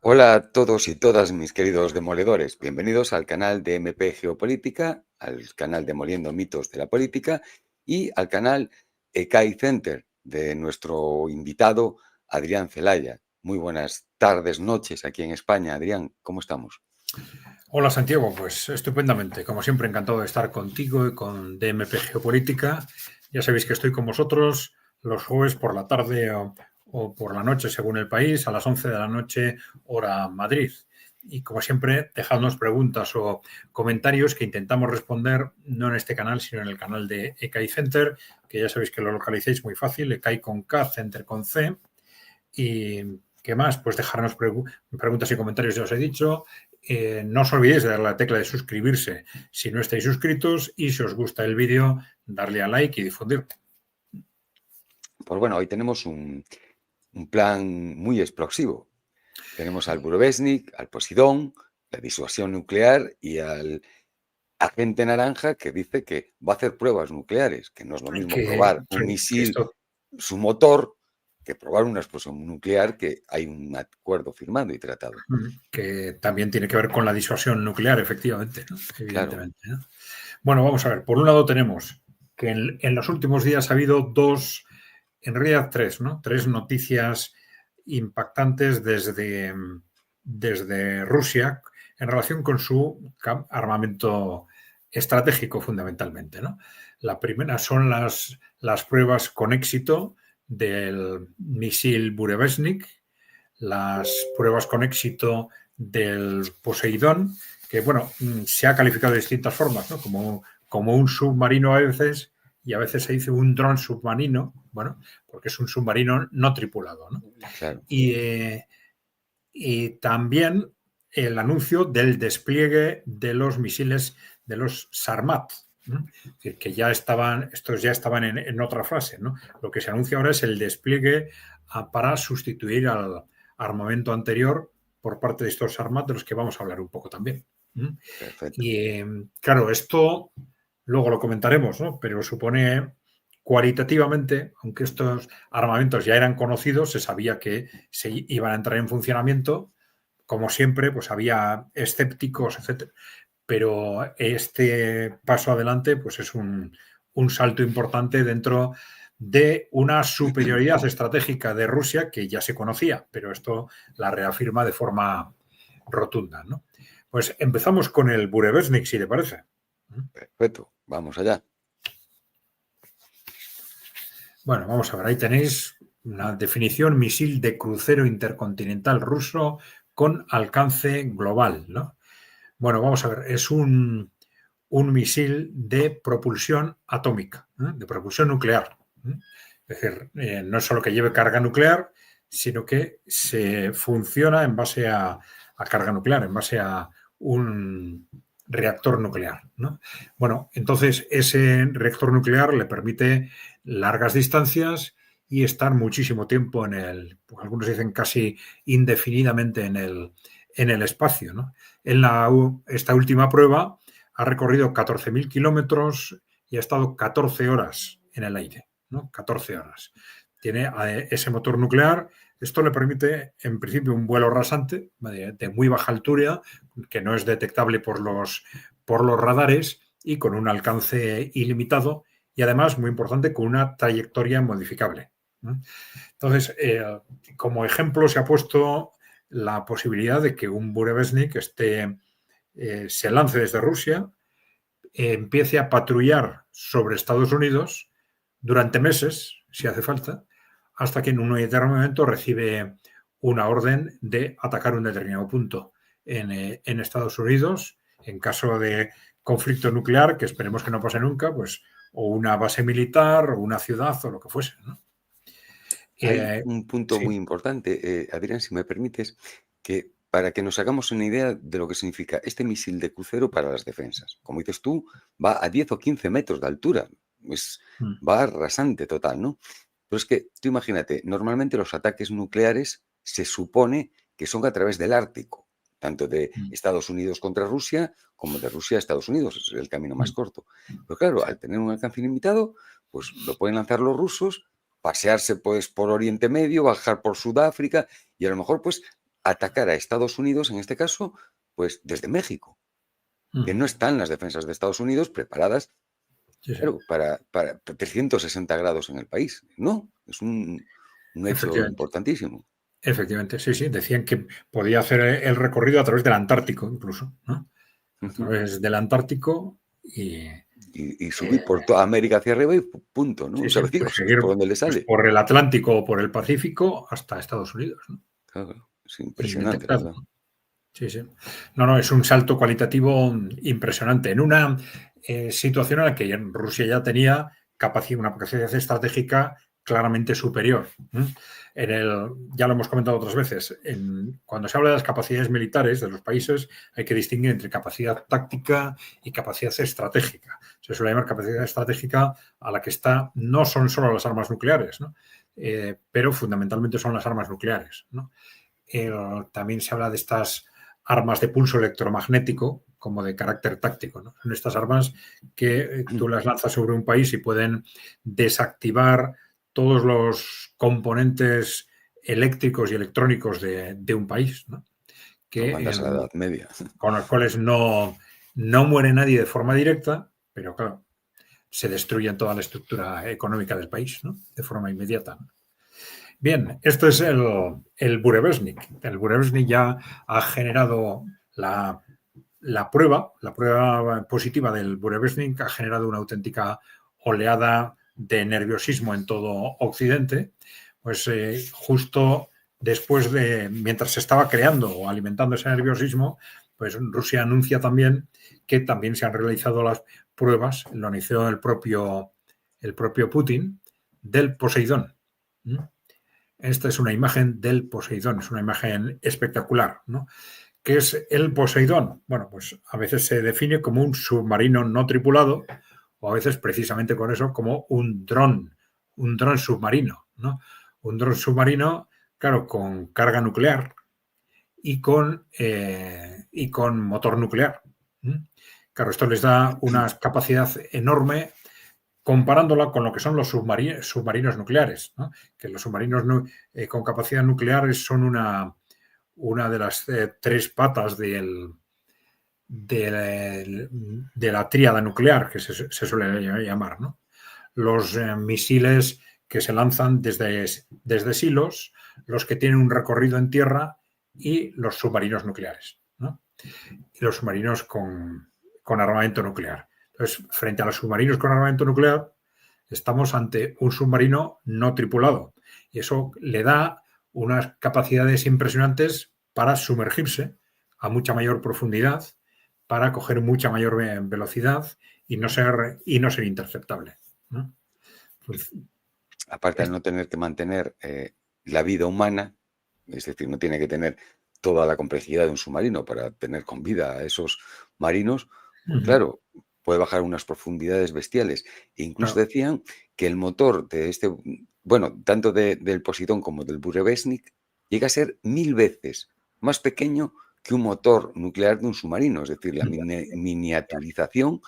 Hola a todos y todas mis queridos demoledores. Bienvenidos al canal de MP Geopolítica, al canal Demoliendo Mitos de la Política y al canal ECAI Center de nuestro invitado Adrián Celaya. Muy buenas tardes, noches aquí en España. Adrián, ¿cómo estamos? Hola Santiago, pues estupendamente. Como siempre, encantado de estar contigo y con DMP Geopolítica. Ya sabéis que estoy con vosotros los jueves por la tarde o por la noche, según el país, a las 11 de la noche, hora Madrid. Y como siempre, dejadnos preguntas o comentarios que intentamos responder, no en este canal, sino en el canal de ECAI Center, que ya sabéis que lo localicéis muy fácil, ECAI con K, Center con C. Y ¿qué más? Pues dejarnos preguntas y comentarios, ya os he dicho. No os olvidéis de dar la tecla de suscribirse si no estáis suscritos y si os gusta el vídeo, darle a like y difundir. Pues bueno, hoy tenemos un plan muy explosivo. Tenemos al Burevestnik, al Posidón, la disuasión nuclear y al agente naranja que dice que va a hacer pruebas nucleares, que no es lo mismo probar un Que misil, esto, su motor, que probar una explosión nuclear, que hay un acuerdo firmado y tratado. que también tiene que ver con la disuasión nuclear, efectivamente, ¿no? Claro, Evidentemente, ¿no? Bueno, vamos a ver. Por un lado tenemos que en los últimos días ha habido dos, en realidad tres, ¿no? Tres noticias impactantes desde Rusia en relación con su armamento estratégico fundamentalmente, ¿no? La primera son las pruebas con éxito del misil Burevestnik, las pruebas con éxito del Poseidón, que bueno, se ha calificado de distintas formas, ¿no? Como un submarino a veces, y a veces se dice un dron submarino, bueno, porque es un submarino no tripulado, ¿no? claro. Y, y también el anuncio del despliegue de los misiles de los Sarmat, ¿no? Que ya estaban, estos ya estaban en otra fase, ¿no? Lo que se anuncia ahora es el despliegue para sustituir al armamento anterior por parte de estos Sarmat, de los que vamos a hablar un poco también. Perfecto. Y claro, esto luego lo comentaremos, ¿no? Pero supone cualitativamente, aunque estos armamentos ya eran conocidos, se sabía que se iban a entrar en funcionamiento. Como siempre, pues había escépticos, etcétera. Pero este paso adelante, pues es un salto importante dentro de una superioridad estratégica de Rusia que ya se conocía, pero esto la reafirma de forma rotunda, ¿no? Pues empezamos con el Burevestnik, si te parece. Perfecto. Vamos allá. Bueno, vamos a ver, ahí tenéis una definición: misil de crucero intercontinental ruso con alcance global, ¿no? Bueno, vamos a ver, es un misil de propulsión atómica, ¿eh? De propulsión nuclear. ¿Eh? Es decir, no es solo que lleve carga nuclear, sino que se funciona en base a carga nuclear, en base a un reactor nuclear, ¿no? Bueno, entonces ese reactor nuclear le permite largas distancias y estar muchísimo tiempo algunos dicen casi indefinidamente en el espacio, ¿no? Esta última prueba ha recorrido 14.000 kilómetros y ha estado 14 horas en el aire, ¿no? 14 horas. Tiene ese motor nuclear. Esto le permite, en principio, un vuelo rasante de muy baja altura, que no es detectable por los radares y con un alcance ilimitado y, además, muy importante, con una trayectoria modificable, ¿no? Entonces, como ejemplo, se ha puesto la posibilidad de que un Burevestnik se lance desde Rusia, empiece a patrullar sobre Estados Unidos durante meses, si hace falta, hasta que en un determinado momento recibe una orden de atacar un determinado punto en Estados Unidos, en caso de conflicto nuclear, que esperemos que no pase nunca, pues o una base militar o una ciudad o lo que fuese, ¿no? Hay un punto muy Sí. importante, Adrián, si me permites, que para que nos hagamos una idea de lo que significa este misil de crucero para las defensas. Como dices tú, va a 10 o 15 metros de altura. Es, Mm, va rasante total, ¿no? Pero es que tú imagínate, normalmente los ataques nucleares se supone que son a través del Ártico, tanto de mm, Estados Unidos contra Rusia como de Rusia a Estados Unidos, es el camino más mm, corto. Pero claro, sí. al tener un alcance ilimitado, pues lo pueden lanzar los rusos, pasearse pues por Oriente Medio, bajar por Sudáfrica y a lo mejor pues atacar a Estados Unidos, en este caso, pues desde México, que no están las defensas de Estados Unidos preparadas, Sí, sí. claro, para 360 grados en el país. No, es un hecho Efectivamente. importantísimo. Efectivamente, sí, sí. Decían que podía hacer el recorrido a través del Antártico, incluso, ¿no? A través del Antártico y subir por toda América hacia arriba y punto, ¿no? sí, O sí, sea, digo, pues es seguir por donde le pues, sale. por el Atlántico o por el Pacífico hasta Estados Unidos, ¿no? Claro, es impresionante, la Indetectado, verdad. ¿no? Sí, sí. No, es un salto cualitativo impresionante. En una situación en la que Rusia ya tenía una capacidad estratégica claramente superior. Ya lo hemos comentado otras veces, cuando se habla de las capacidades militares de los países hay que distinguir entre capacidad táctica y capacidad estratégica. Se suele llamar capacidad estratégica a la que no son solo las armas nucleares, ¿no? Pero fundamentalmente son las armas nucleares, ¿no? También se habla de estas armas de pulso electromagnético como de carácter táctico, ¿no? Son estas armas que tú las lanzas sobre un país y pueden desactivar todos los componentes eléctricos y electrónicos de un país, ¿no? Lo mandas a la Edad Media. Con los cuales no muere nadie de forma directa, pero claro, se destruye toda la estructura económica del país, ¿no? De forma inmediata, ¿no? Bien, esto es el Burevestnik. El Burevestnik ya ha generado la prueba positiva del Burevestnik ha generado una auténtica oleada de nerviosismo en todo Occidente, pues justo mientras se estaba creando o alimentando ese nerviosismo, pues Rusia anuncia también que también se han realizado las pruebas, lo anunció el propio Putin, del Poseidón. Esta es una imagen del Poseidón, es una imagen espectacular, ¿no? ¿Qué es el Poseidón? Bueno, pues a veces se define como un submarino no tripulado o a veces precisamente con eso como un dron submarino, ¿no? Un dron submarino, claro, con carga nuclear y con motor nuclear. Claro, esto les da una capacidad enorme comparándola con lo que son los submarinos nucleares, ¿no? Que los submarinos con capacidad nuclear son una de las tres patas de la tríada nuclear, que se suele llamar, ¿no? Los misiles que se lanzan desde silos, los que tienen un recorrido en tierra y los submarinos nucleares, ¿no? Y los submarinos con armamento nuclear. Entonces, frente a los submarinos con armamento nuclear, estamos ante un submarino no tripulado. Y eso le da unas capacidades impresionantes para sumergirse a mucha mayor profundidad, para coger mucha mayor velocidad y no ser interceptable, ¿no? Pues, Aparte de no tener que mantener la vida humana, es decir, no tiene que tener toda la complejidad de un submarino para tener con vida a esos marinos, pues claro, puede bajar unas profundidades bestiales. E incluso claro. decían que el motor de bueno, tanto del Poseidón como del Burevestnik, llega a ser 1000 veces más pequeño que un motor nuclear de un submarino. Es decir, la miniaturización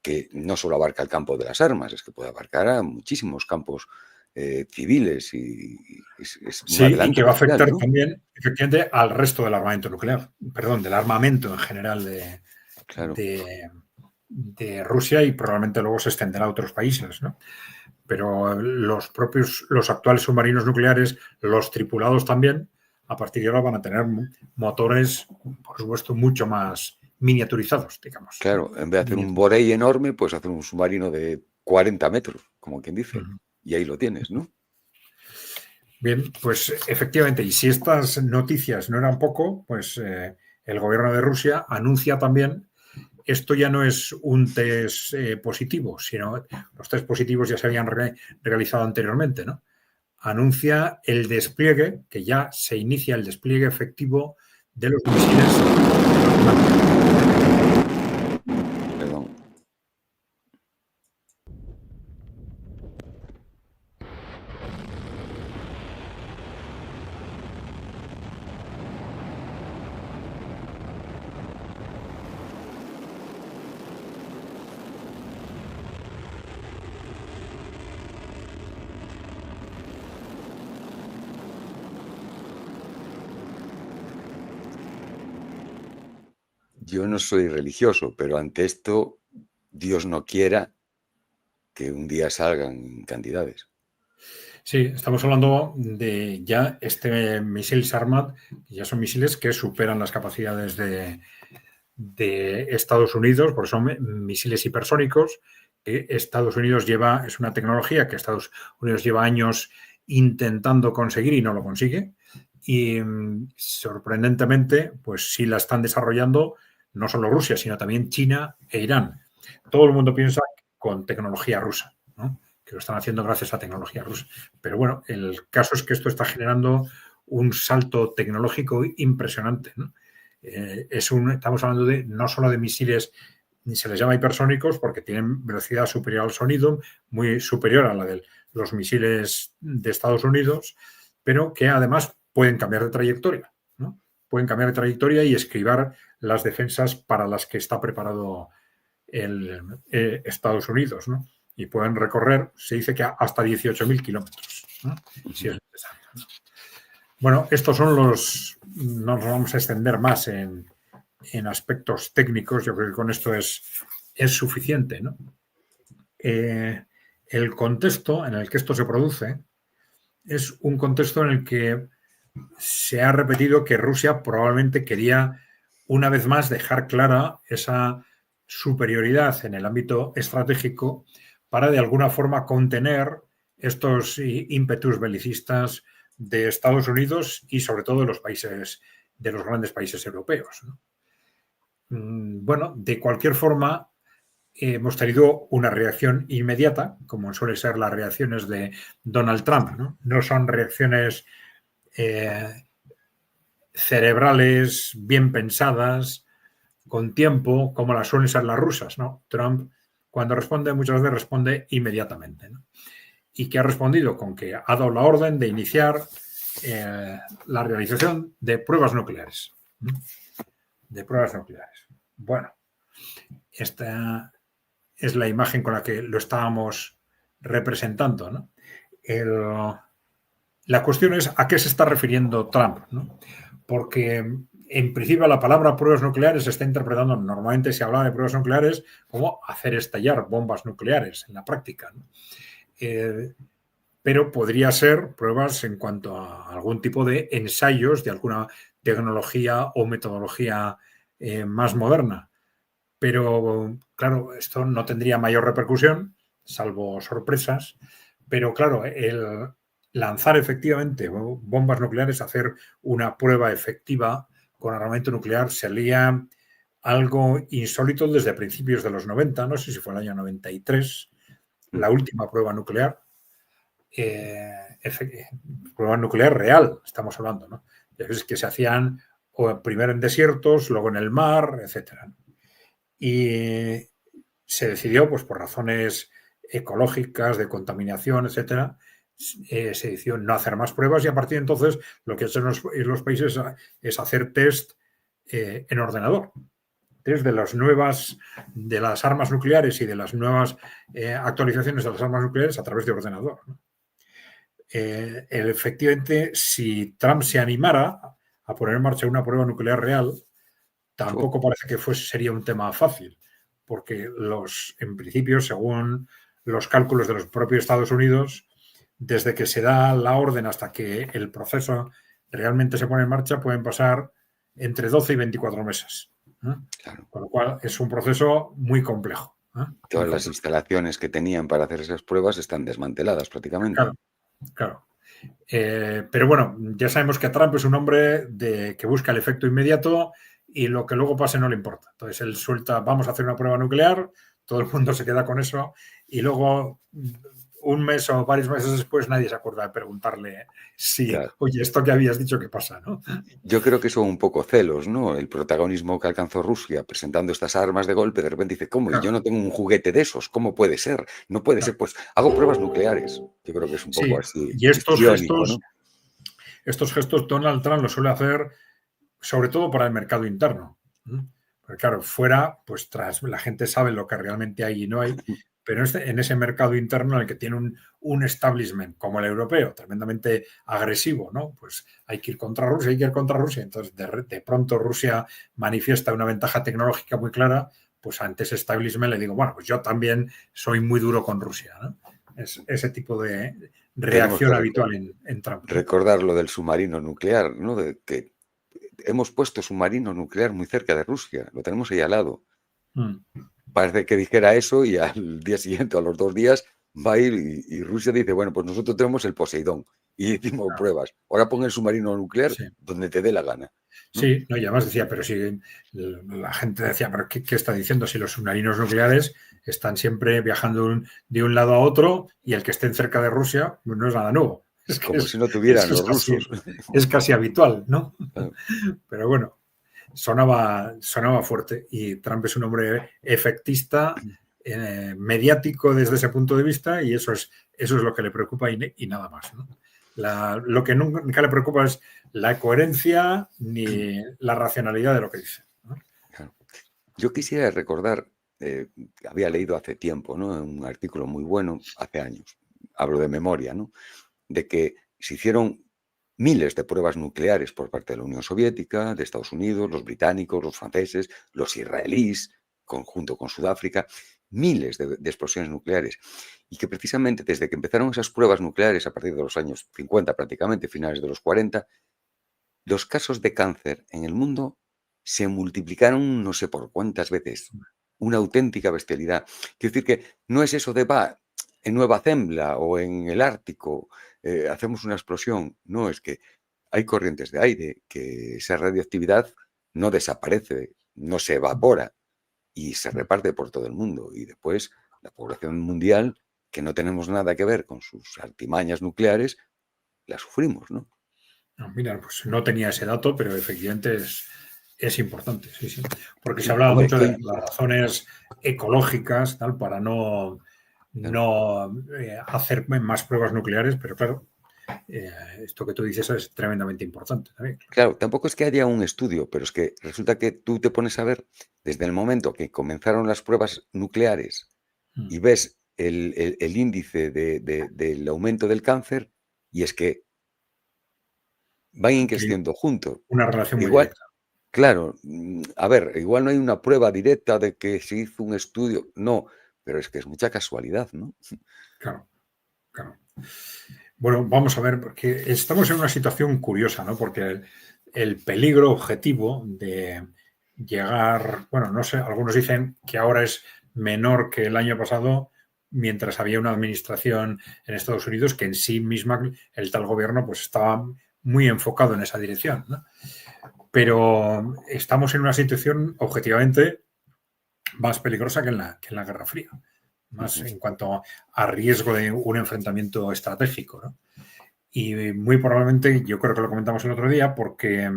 que no solo abarca el campo de las armas, es que puede abarcar a muchísimos campos civiles y es un Sí, y adelanto que va a bestial, afectar ¿no? también, efectivamente, al resto del armamento nuclear, perdón, del armamento en general Claro. de Rusia y probablemente luego se extenderá a otros países, ¿no? Pero los actuales submarinos nucleares, los tripulados también, a partir de ahora van a tener motores, por supuesto, mucho más miniaturizados, digamos. Claro, en vez de hacer un Borey enorme, pues hacer un submarino de 40 metros, como quien dice. Y ahí lo tienes, ¿no? Bien, pues efectivamente, y si estas noticias no eran poco, pues el gobierno de Rusia anuncia también, esto ya no es un test positivo, sino los test positivos ya se habían realizado anteriormente, ¿no? Anuncia el despliegue, que ya se inicia el despliegue efectivo de los misiles. Perdón. Yo no soy religioso, pero ante esto, Dios no quiera que un día salgan cantidades. Sí, estamos hablando de ya este misil Sarmat, que ya son misiles que superan las capacidades de Estados Unidos, porque son misiles hipersónicos. Estados Unidos es una tecnología que Estados Unidos lleva años intentando conseguir y no lo consigue. Y sorprendentemente, pues sí la están desarrollando no solo Rusia, sino también China e Irán. Todo el mundo piensa con tecnología rusa, ¿no? Que lo están haciendo gracias a tecnología rusa. Pero bueno, el caso es que esto está generando un salto tecnológico impresionante, ¿no? Estamos hablando no solo de misiles, ni se les llama hipersónicos porque tienen velocidad superior al sonido, muy superior a la de los misiles de Estados Unidos, pero que además pueden cambiar de trayectoria, ¿no? Pueden cambiar de trayectoria y esquivar las defensas para las que está preparado Estados Unidos, ¿no? Y pueden recorrer, se dice que hasta 18.000 kilómetros, ¿no? Si es necesario, ¿no? Bueno, estos son no nos vamos a extender más en aspectos técnicos, yo creo que con esto es suficiente, ¿no? El contexto en el que esto se produce es un contexto en el que se ha repetido que Rusia probablemente quería una vez más dejar clara esa superioridad en el ámbito estratégico para de alguna forma contener estos ímpetus belicistas de Estados Unidos y sobre todo de los grandes países europeos, ¿no? Bueno, de cualquier forma, hemos tenido una reacción inmediata, como suelen ser las reacciones de Donald Trump, ¿no? No son reacciones cerebrales, bien pensadas, con tiempo, como las suelen ser las rusas, ¿no? Trump, cuando responde, muchas veces responde inmediatamente, ¿no? Y que ha respondido con que ha dado la orden de iniciar la realización de pruebas nucleares. De pruebas nucleares. Bueno, esta es la imagen con la que lo estábamos representando, ¿no? La cuestión es a qué se está refiriendo Trump, ¿no? Porque en principio la palabra pruebas nucleares se está interpretando, normalmente se habla de pruebas nucleares como hacer estallar bombas nucleares en la práctica, ¿no? Pero podría ser pruebas en cuanto a algún tipo de ensayos de alguna tecnología o metodología más moderna. Pero, claro, esto no tendría mayor repercusión, salvo sorpresas. Pero, claro, el lanzar efectivamente bombas nucleares, hacer una prueba efectiva con armamento nuclear, sería algo insólito desde principios de los 90, no sé si fue el año 93, la última prueba nuclear. Prueba nuclear real, estamos hablando, ¿no? Es que se hacían primero en desiertos, luego en el mar, etcétera. Y se decidió, pues por razones ecológicas, de contaminación, etcétera, se decidió no hacer más pruebas y a partir de entonces lo que hacen los países es hacer test en ordenador. Test de de las armas nucleares y de las nuevas actualizaciones de las armas nucleares a través de ordenador, ¿no? Efectivamente, si Trump se animara a poner en marcha una prueba nuclear real, tampoco parece que sería un tema fácil, porque en principio, según los cálculos de los propios Estados Unidos, desde que se da la orden hasta que el proceso realmente se pone en marcha, pueden pasar entre 12 y 24 meses. Claro. Con lo cual es un proceso muy complejo. Todas las instalaciones que tenían para hacer esas pruebas están desmanteladas prácticamente. Claro, claro. Pero bueno, ya sabemos que Trump es un hombre que busca el efecto inmediato y lo que luego pase no le importa. Entonces él suelta, vamos a hacer una prueba nuclear, todo el mundo se queda con eso y luego un mes o varios meses después nadie se acuerda de preguntarle si, claro, oye, esto que habías dicho, ¿qué pasa? ¿No? Yo creo que son un poco celos, ¿no? El protagonismo que alcanzó Rusia presentando estas armas de golpe, de repente dice, ¿cómo? Claro. Y yo no tengo un juguete de esos, ¿cómo puede ser? No puede ser, pues hago pruebas nucleares. Yo creo que es un poco así. Y estos gestos Donald Trump los suele hacer sobre todo para el mercado interno. Porque claro, fuera, pues la gente sabe lo que realmente hay y no hay, pero en ese mercado interno en el que tiene un establishment como el europeo, tremendamente agresivo, ¿no? Pues hay que ir contra Rusia, hay que ir contra Rusia. Entonces, de pronto Rusia manifiesta una ventaja tecnológica muy clara, pues ante ese establishment le digo, bueno, pues yo también soy muy duro con Rusia, ¿no? Es ese tipo de Tenemos reacción que habitual en Trump, ¿no? recordar lo del submarino nuclear, ¿no? De que hemos puesto submarino nuclear muy cerca de Rusia, lo tenemos ahí al lado. Parece que dijera eso y al día siguiente, a los 2 días, va a ir y Rusia dice, bueno, pues nosotros tenemos el Poseidón y hicimos pruebas. Ahora pon el submarino nuclear Sí. donde te dé la gana, ¿no? Sí, no, y además decía, pero si la gente decía, pero ¿qué está diciendo? Si los submarinos nucleares están siempre viajando de un lado a otro y el que estén cerca de Rusia pues no es nada nuevo. Es que Como si no tuvieran los rusos. es casi habitual, ¿no? Claro. Pero bueno, sonaba fuerte y Trump es un hombre efectista, mediático desde ese punto de vista y eso es lo que le preocupa y nada más, ¿no? Lo que nunca le preocupa es la coherencia ni la racionalidad de lo que dice, ¿no? Claro. Yo quisiera recordar, había leído hace tiempo, ¿no? Un artículo muy bueno, hace años, hablo de memoria, ¿no? De que se hicieron miles de pruebas nucleares por parte de la Unión Soviética, de Estados Unidos, los británicos, los franceses, los israelíes, junto con Sudáfrica, miles de explosiones nucleares. Y que precisamente desde que empezaron esas pruebas nucleares, a partir de los años 50 prácticamente, finales de los 40, los casos de cáncer en el mundo se multiplicaron no sé por cuántas veces. Una auténtica bestialidad. Quiero decir que no es eso de va en Nueva Zembla o en el Ártico, hacemos una explosión. No, es que hay corrientes de aire, que esa radioactividad no desaparece, no se evapora y se reparte por todo el mundo. Y después la población mundial, que no tenemos nada que ver con sus artimañas nucleares, la sufrimos, ¿no? No, mira, pues no tenía ese dato, pero efectivamente es importante, sí, sí. Porque se Sí, hablaba hombre, mucho de las razones ecológicas, tal, para no hacer más pruebas nucleares, pero claro, esto que tú dices es tremendamente importante también. Claro, tampoco es que haya un estudio, pero es que resulta que tú te pones a ver desde el momento que comenzaron las pruebas nucleares y ves el índice del aumento del cáncer, y es que van Que hay creciendo juntos. una relación muy Igual, directa. claro, a ver, igual no hay una prueba directa de que se hizo un estudio, no, pero es que es mucha casualidad, ¿no? Claro, claro. Bueno, vamos a ver, porque estamos en una situación curiosa, ¿no? Porque el peligro objetivo de llegar, bueno, no sé, algunos dicen que ahora es menor que el año pasado, mientras había una administración en Estados Unidos que en sí misma, el tal gobierno, pues estaba muy enfocado en esa dirección, ¿no? Pero estamos en una situación objetivamente más peligrosa que en la Guerra Fría, más en cuanto a riesgo de un enfrentamiento estratégico, ¿no? Y muy probablemente, yo creo que lo comentamos el otro día, porque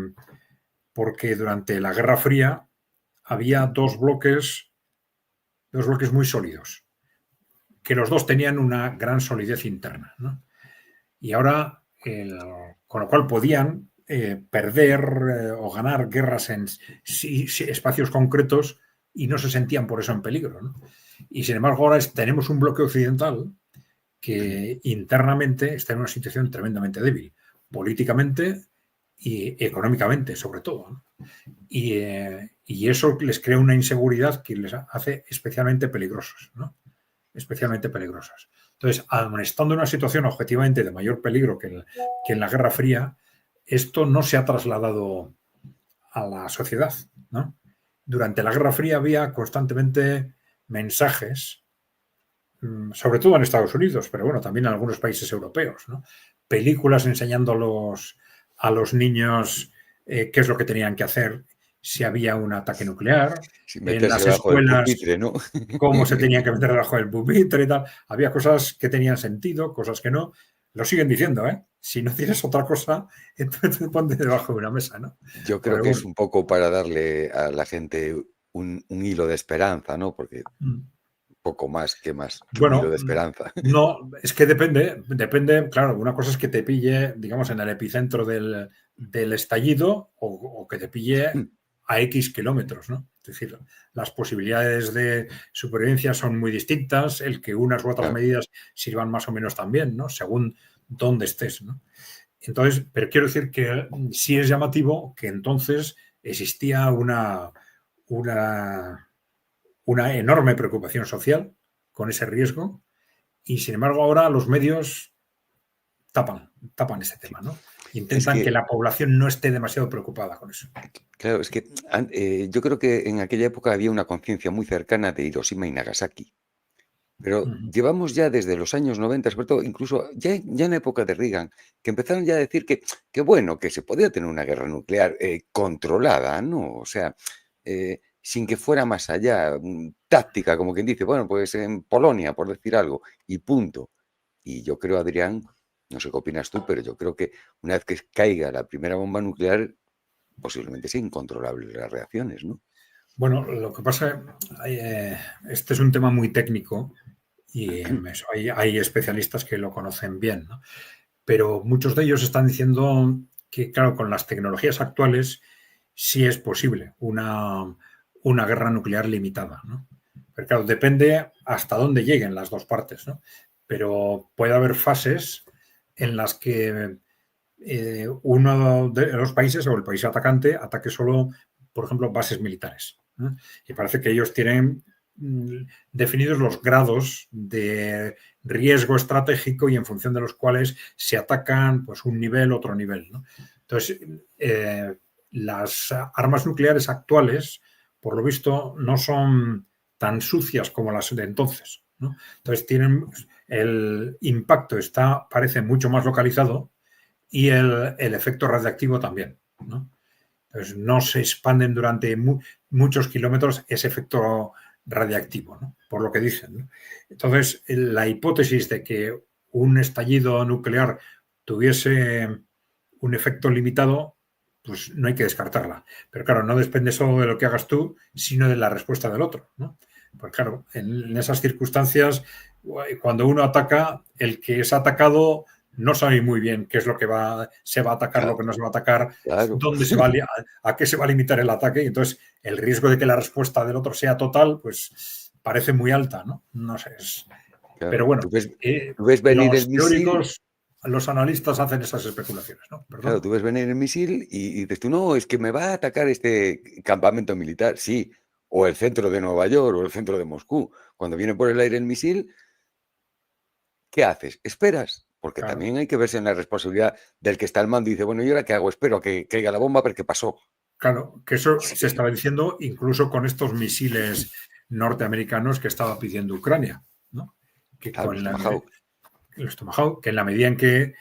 durante la Guerra Fría había dos bloques muy sólidos, que los dos tenían una gran solidez interna, ¿no? Y ahora, con lo cual podían perder o ganar guerras en espacios concretos y no se sentían por eso en peligro, ¿no? Y sin embargo, ahora tenemos un bloque occidental que internamente está en una situación tremendamente débil, políticamente y económicamente, sobre todo, ¿no? Y eso les crea una inseguridad que les hace especialmente peligrosos, ¿no? Especialmente peligrosas. Entonces, aun estando en una situación objetivamente de mayor peligro que en la Guerra Fría, esto no se ha trasladado a la sociedad, ¿no? Durante la Guerra Fría había constantemente mensajes, sobre todo en Estados Unidos, pero bueno, también en algunos países europeos, ¿no? Películas enseñando a los niños qué es lo que tenían que hacer si había un ataque nuclear, Sin en meterse las debajo del escuelas pupitre, ¿no? cómo se tenían que meter debajo del pupitre y tal. Había cosas que tenían sentido, cosas que no. Lo siguen diciendo, ¿eh? Si no tienes otra cosa, entonces ponte debajo de una mesa, ¿no? Yo creo Pero que bueno. es un poco para darle a la gente un hilo de esperanza, ¿no? Porque poco más que un hilo Bueno, de esperanza. no, es que depende, claro, una cosa es que te pille, digamos, en el epicentro del estallido o que te pille a X kilómetros, ¿no? Es decir, las posibilidades de supervivencia son muy distintas, el que unas u otras Claro. medidas sirvan más o menos también, ¿no? Según dónde estés, ¿no? Entonces, pero quiero decir que sí es llamativo que entonces existía una, una enorme preocupación social con ese riesgo y, sin embargo, ahora los medios tapan este Sí. tema, ¿no? Es Intentan que que, la población no esté demasiado preocupada con eso. claro, es que yo creo que en aquella época había una conciencia muy cercana de Hiroshima y Nagasaki. Pero Ujú. llevamos ya desde los años 90, sobre todo, incluso ya en la época de Reagan, que empezaron ya a decir que bueno, que se podía tener una guerra nuclear controlada, ¿no? O sea, sin que fuera más allá, táctica, como quien dice, bueno, pues en Polonia, por decir algo, y punto. Y yo creo, Adrián, no sé qué opinas tú, pero yo creo que una vez que caiga la primera bomba nuclear, posiblemente sea incontrolable las reacciones, ¿no? Bueno, lo que pasa, este es un tema muy técnico y hay especialistas que lo conocen bien, ¿no? Pero muchos de ellos están diciendo que, claro, con las tecnologías actuales sí es posible una guerra nuclear limitada, ¿no? Pero claro, depende hasta dónde lleguen las dos partes, ¿no? Pero puede haber fases en las que uno de los países o el país atacante ataque solo, por ejemplo, bases militares, ¿no? Y parece que ellos tienen definidos los grados de riesgo estratégico y en función de los cuales se atacan pues un nivel, otro nivel, ¿no? Entonces, las armas nucleares actuales, por lo visto, no son tan sucias como las de entonces, ¿no? Entonces, el impacto parece mucho más localizado y el efecto radiactivo también, ¿no? Entonces, no se expanden durante muchos kilómetros ese efecto radiactivo, ¿no? Por lo que dicen, ¿no? Entonces, la hipótesis de que un estallido nuclear tuviese un efecto limitado, pues no hay que descartarla. Pero claro, no depende solo de lo que hagas tú, sino de la respuesta del otro, ¿no? Pues claro, en esas circunstancias, cuando uno ataca, el que es atacado no sabe muy bien qué es lo que se va a atacar, lo que no se va a atacar, Claro, dónde a qué se va a limitar el ataque. Y entonces, el riesgo de que la respuesta del otro sea total, pues parece muy alta, ¿no? No sé. claro. Pero Tú bueno, ves, tú ves venir el los misil. teóricos, los analistas hacen esas especulaciones, ¿no? Claro, Perdón. tú ves venir el misil y dices tú, no, es que me va a atacar este campamento militar, sí, o el centro de Nueva York o el centro de Moscú. Cuando viene por el aire el misil, ¿qué haces? ¿Esperas? Porque Claro, también hay que verse en la responsabilidad del que está al mando y dice, bueno, ¿y ahora qué hago? Espero a que caiga la bomba a ver qué pasó. claro, que eso se Sí, estaba diciendo incluso con estos misiles norteamericanos que estaba pidiendo Ucrania, ¿no? Que claro, con los Tomahawk. los Tomahawk, que en la medida en que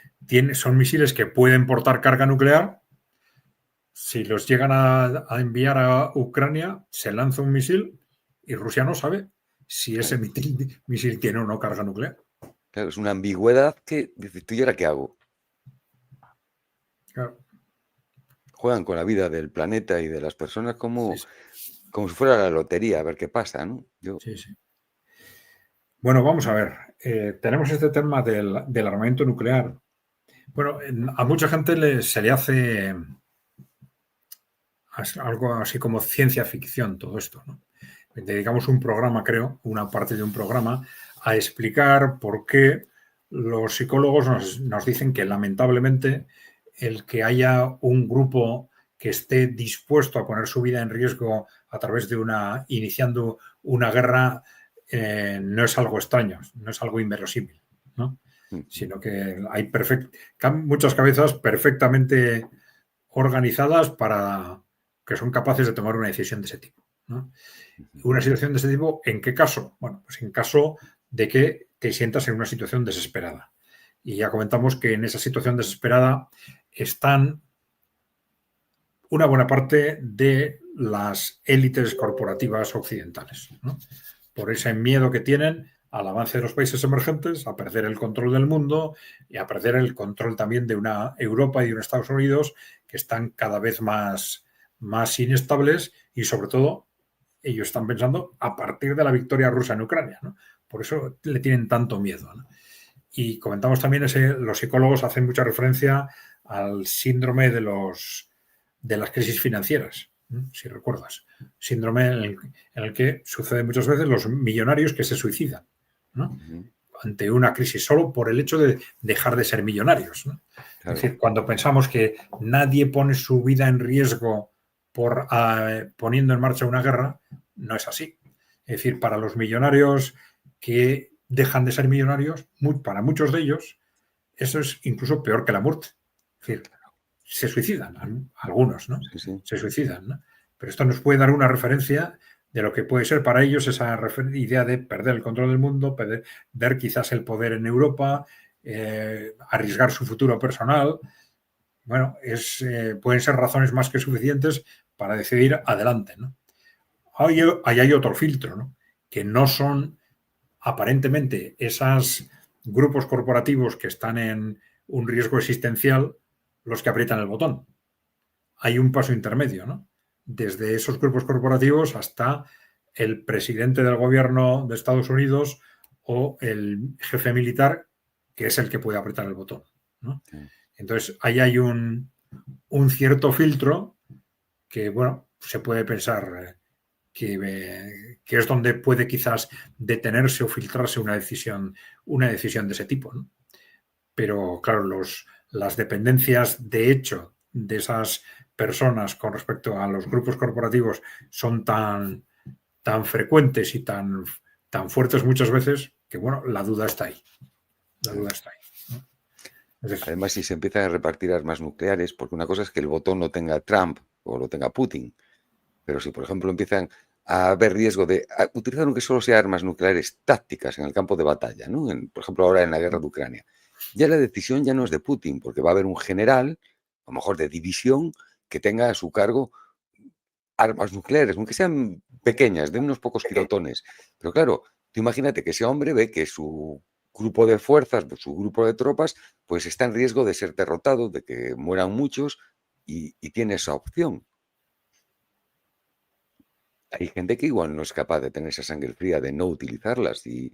son misiles que pueden portar carga nuclear, si los llegan a enviar a Ucrania, se lanza un misil y Rusia no sabe si ese Claro, misil tiene o no carga nuclear. claro, es una ambigüedad que dices tú, ¿y ahora qué hago? Claro, Juegan con la vida del planeta y de las personas sí, como si fuera la lotería, a ver qué pasa, ¿no? Yo, sí, sí. Bueno, vamos a ver. Tenemos este tema del armamento nuclear. Bueno, a mucha gente se le hace algo así como ciencia ficción todo esto, ¿no? Dedicamos un programa, creo, una parte de un programa, a explicar por qué los psicólogos nos dicen que lamentablemente el que haya un grupo que esté dispuesto a poner su vida en riesgo a través de iniciando una guerra no es algo extraño, no es algo inverosímil, ¿no? Sino que hay muchas cabezas perfectamente organizadas que son capaces de tomar una decisión de ese tipo, ¿no? Una situación de ese tipo, ¿en qué caso? Bueno, pues en caso de que te sientas en una situación desesperada. Y ya comentamos que en esa situación desesperada están una buena parte de las élites corporativas occidentales, ¿no? Por ese miedo que tienen al avance de los países emergentes, a perder el control del mundo y a perder el control también de una Europa y de un Estados Unidos que están cada vez más inestables y sobre todo ellos están pensando a partir de la victoria rusa en Ucrania, ¿no? Por eso le tienen tanto miedo, ¿no? Y comentamos también los psicólogos hacen mucha referencia al síndrome de las crisis financieras, si recuerdas. Síndrome en el que sucede muchas veces los millonarios que se suicidan, ¿no? Ante una crisis, solo por el hecho de dejar de ser millonarios, ¿no? Claro. Es decir, cuando pensamos que nadie pone su vida en riesgo por poniendo en marcha una guerra, no es así. Es decir, para los millonarios que dejan de ser millonarios, para muchos de ellos, eso es incluso peor que la muerte. Es decir, se suicidan, algunos, ¿no? Sí, sí. Se suicidan, ¿no? Pero esto nos puede dar una referencia de lo que puede ser para ellos esa idea de perder el control del mundo, perder quizás el poder en Europa, arriesgar su futuro personal. Bueno, pueden ser razones más que suficientes para decidir adelante, ¿no? Ahí hay otro filtro, ¿no? Que no son aparentemente esos grupos corporativos que están en un riesgo existencial los que aprietan el botón. Hay un paso intermedio, ¿no? Desde esos grupos corporativos hasta el presidente del gobierno de Estados Unidos o el jefe militar, que es el que puede apretar el botón, ¿no? Entonces, ahí hay un cierto filtro que, bueno, se puede pensar que es donde puede quizás detenerse o filtrarse una decisión de ese tipo, ¿no? Pero, claro, las dependencias de hecho de esas personas con respecto a los grupos corporativos son tan frecuentes y tan fuertes muchas veces que, bueno, la duda está ahí. La duda está ahí, ¿no? Además, si se empiezan a repartir armas nucleares, porque una cosa es que el botón lo tenga Trump o lo tenga Putin, pero si, por ejemplo, empiezan a haber riesgo de utilizar aunque solo sea armas nucleares tácticas en el campo de batalla, ¿no? Por ejemplo, ahora en la guerra de Ucrania, ya la decisión ya no es de Putin, porque va a haber un general, a lo mejor de división, que tenga a su cargo armas nucleares, aunque sean pequeñas, de unos pocos kilotones. Pero claro, tú imagínate que ese hombre ve que su grupo de fuerzas, su grupo de tropas, pues está en riesgo de ser derrotado, de que mueran muchos, y tiene esa opción. Hay gente que igual no es capaz de tener esa sangre fría, de no utilizarlas. Y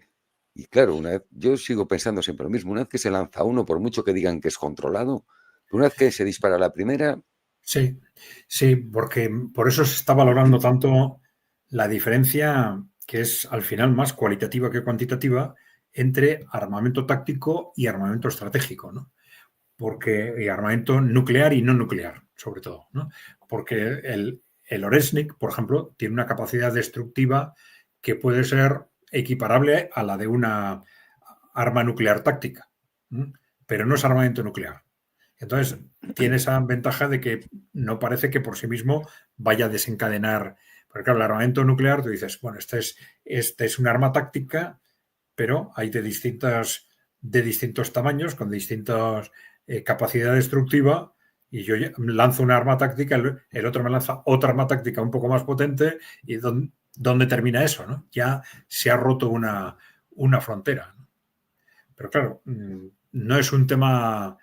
claro, yo sigo pensando siempre lo mismo. Una vez que se lanza uno, por mucho que digan que es controlado, una vez que se dispara la primera... Sí, sí, porque por eso se está valorando tanto la diferencia, que es al final más cualitativa que cuantitativa, entre armamento táctico y armamento estratégico, ¿no? Y armamento nuclear y no nuclear, sobre todo, ¿no? Porque el Oresnik, por ejemplo, tiene una capacidad destructiva que puede ser equiparable a la de una arma nuclear táctica, ¿no? Pero no es armamento nuclear. Entonces, tiene esa ventaja de que no parece que por sí mismo vaya a desencadenar. Porque claro, el armamento nuclear, tú dices, bueno, este es un arma táctica, pero hay de distintos tamaños, con distintas capacidad destructiva, y yo lanzo una arma táctica, el otro me lanza otra arma táctica un poco más potente, y ¿dónde termina eso, ¿no? Ya se ha roto una frontera, ¿no? Pero claro, no es un tema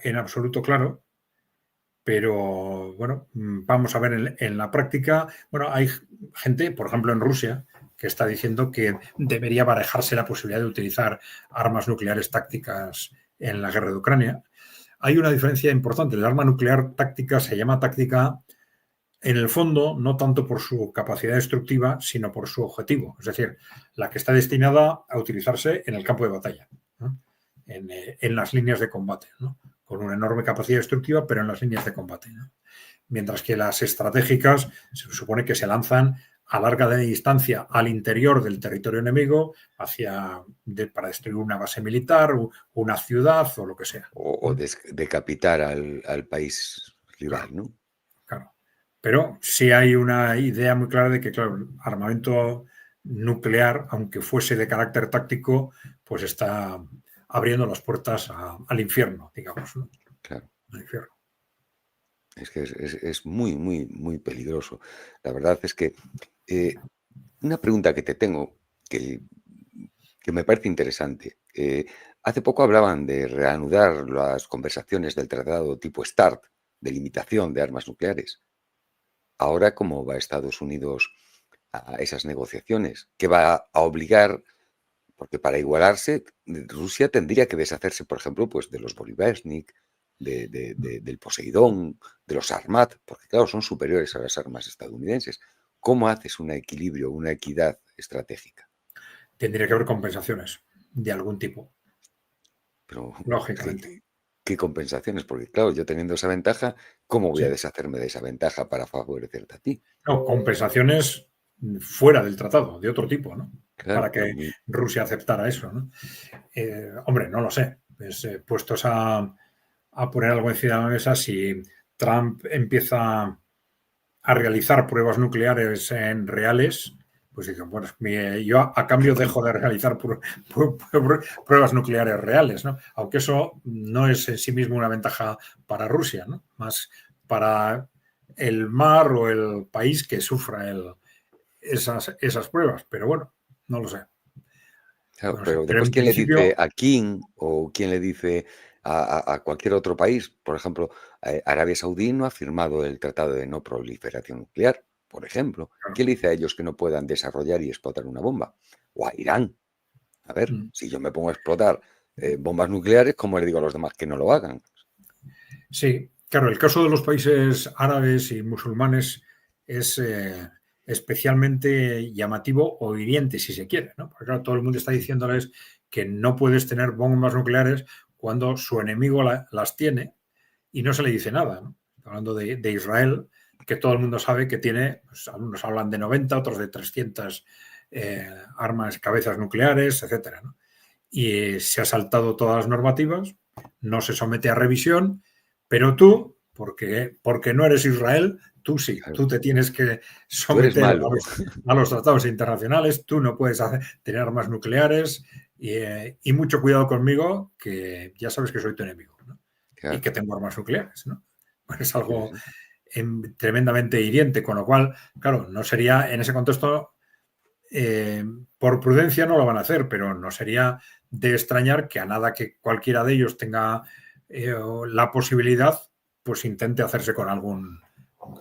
en absoluto claro, pero bueno, vamos a ver en la práctica. Bueno, hay gente, por ejemplo, en Rusia, que está diciendo que debería barajarse la posibilidad de utilizar armas nucleares tácticas en la guerra de Ucrania. Hay una diferencia importante. El arma nuclear táctica se llama táctica en el fondo, no tanto por su capacidad destructiva, sino por su objetivo. Es decir, la que está destinada a utilizarse en el campo de batalla, ¿no? En las líneas de combate, ¿no? Con una enorme capacidad destructiva, pero en las líneas de combate, ¿no? Mientras que las estratégicas se supone que se lanzan a larga distancia al interior del territorio enemigo para destruir una base militar, una ciudad o lo que sea. O decapitar al país rival, Claro, ¿no? claro. Pero sí hay una idea muy clara de que, claro, el armamento nuclear, aunque fuese de carácter táctico, pues está abriendo las puertas al infierno, digamos, ¿no? Claro. Al infierno. Es que es muy, muy, muy peligroso. La verdad es que una pregunta que te tengo, que me parece interesante. Hace poco hablaban de reanudar las conversaciones del tratado tipo START, de limitación de armas nucleares. Ahora, ¿cómo va Estados Unidos a esas negociaciones? ¿Qué va a obligar? Porque para igualarse, Rusia tendría que deshacerse, por ejemplo, pues de los Bolivárnik, del Poseidón, de los Armat, porque claro, son superiores a las armas estadounidenses. ¿Cómo haces un equilibrio, una equidad estratégica? Tendría que haber compensaciones de algún tipo, Pero, lógicamente. ¿qué compensaciones? Porque claro, yo teniendo esa ventaja, ¿cómo voy a Sí. deshacerme de esa ventaja para favorecerte a ti? No, compensaciones fuera del tratado, de otro tipo, ¿no? Claro, Para pero que Rusia aceptara eso, ¿no? Hombre, no lo sé. Pues, puestos a poner algo encima de la mesa, si Trump empieza a realizar pruebas nucleares en reales, pues dicen, bueno, yo a cambio dejo de realizar pruebas nucleares reales, ¿no? Aunque eso no es en sí mismo una ventaja para Rusia, ¿no? Más para el mar o el país que sufra esas pruebas. Pero bueno, no lo sé. claro, No lo sé. pero Pero después, en ¿quién le dice principio, a Kim o quién le dice a cualquier otro país? Por ejemplo, Arabia Saudí no ha firmado el Tratado de No Proliferación Nuclear, por ejemplo. claro, ¿Quién le dice a ellos que no puedan desarrollar y explotar una bomba? O a Irán. A ver, si yo me pongo a explotar bombas nucleares, ¿cómo le digo a los demás que no lo hagan? sí, claro, el caso de los países árabes y musulmanes es especialmente llamativo o hiriente, si se quiere, ¿no? Porque claro, todo el mundo está diciéndoles que no puedes tener bombas nucleares cuando su enemigo las tiene y no se le dice nada, ¿no? Hablando de Israel, que todo el mundo sabe que tiene, pues, algunos hablan de 90, otros de 300 armas, cabezas nucleares, etcétera, ¿no? Y se ha saltado todas las normativas, no se somete a revisión, pero tú, porque no eres Israel, tú sí, Claro, tú te tienes que tú eres someter malo. a los tratados internacionales, tú no puedes tener armas nucleares y mucho cuidado conmigo, que ya sabes que soy tu enemigo, ¿no? Y Claro, que tengo armas nucleares, ¿no? Pues es sí, algo sí, tremendamente hiriente, con lo cual, claro, no sería en ese contexto eh, por prudencia no lo van a hacer, pero no sería de extrañar que a nada que cualquiera de ellos tenga la posibilidad, pues intente hacerse con algún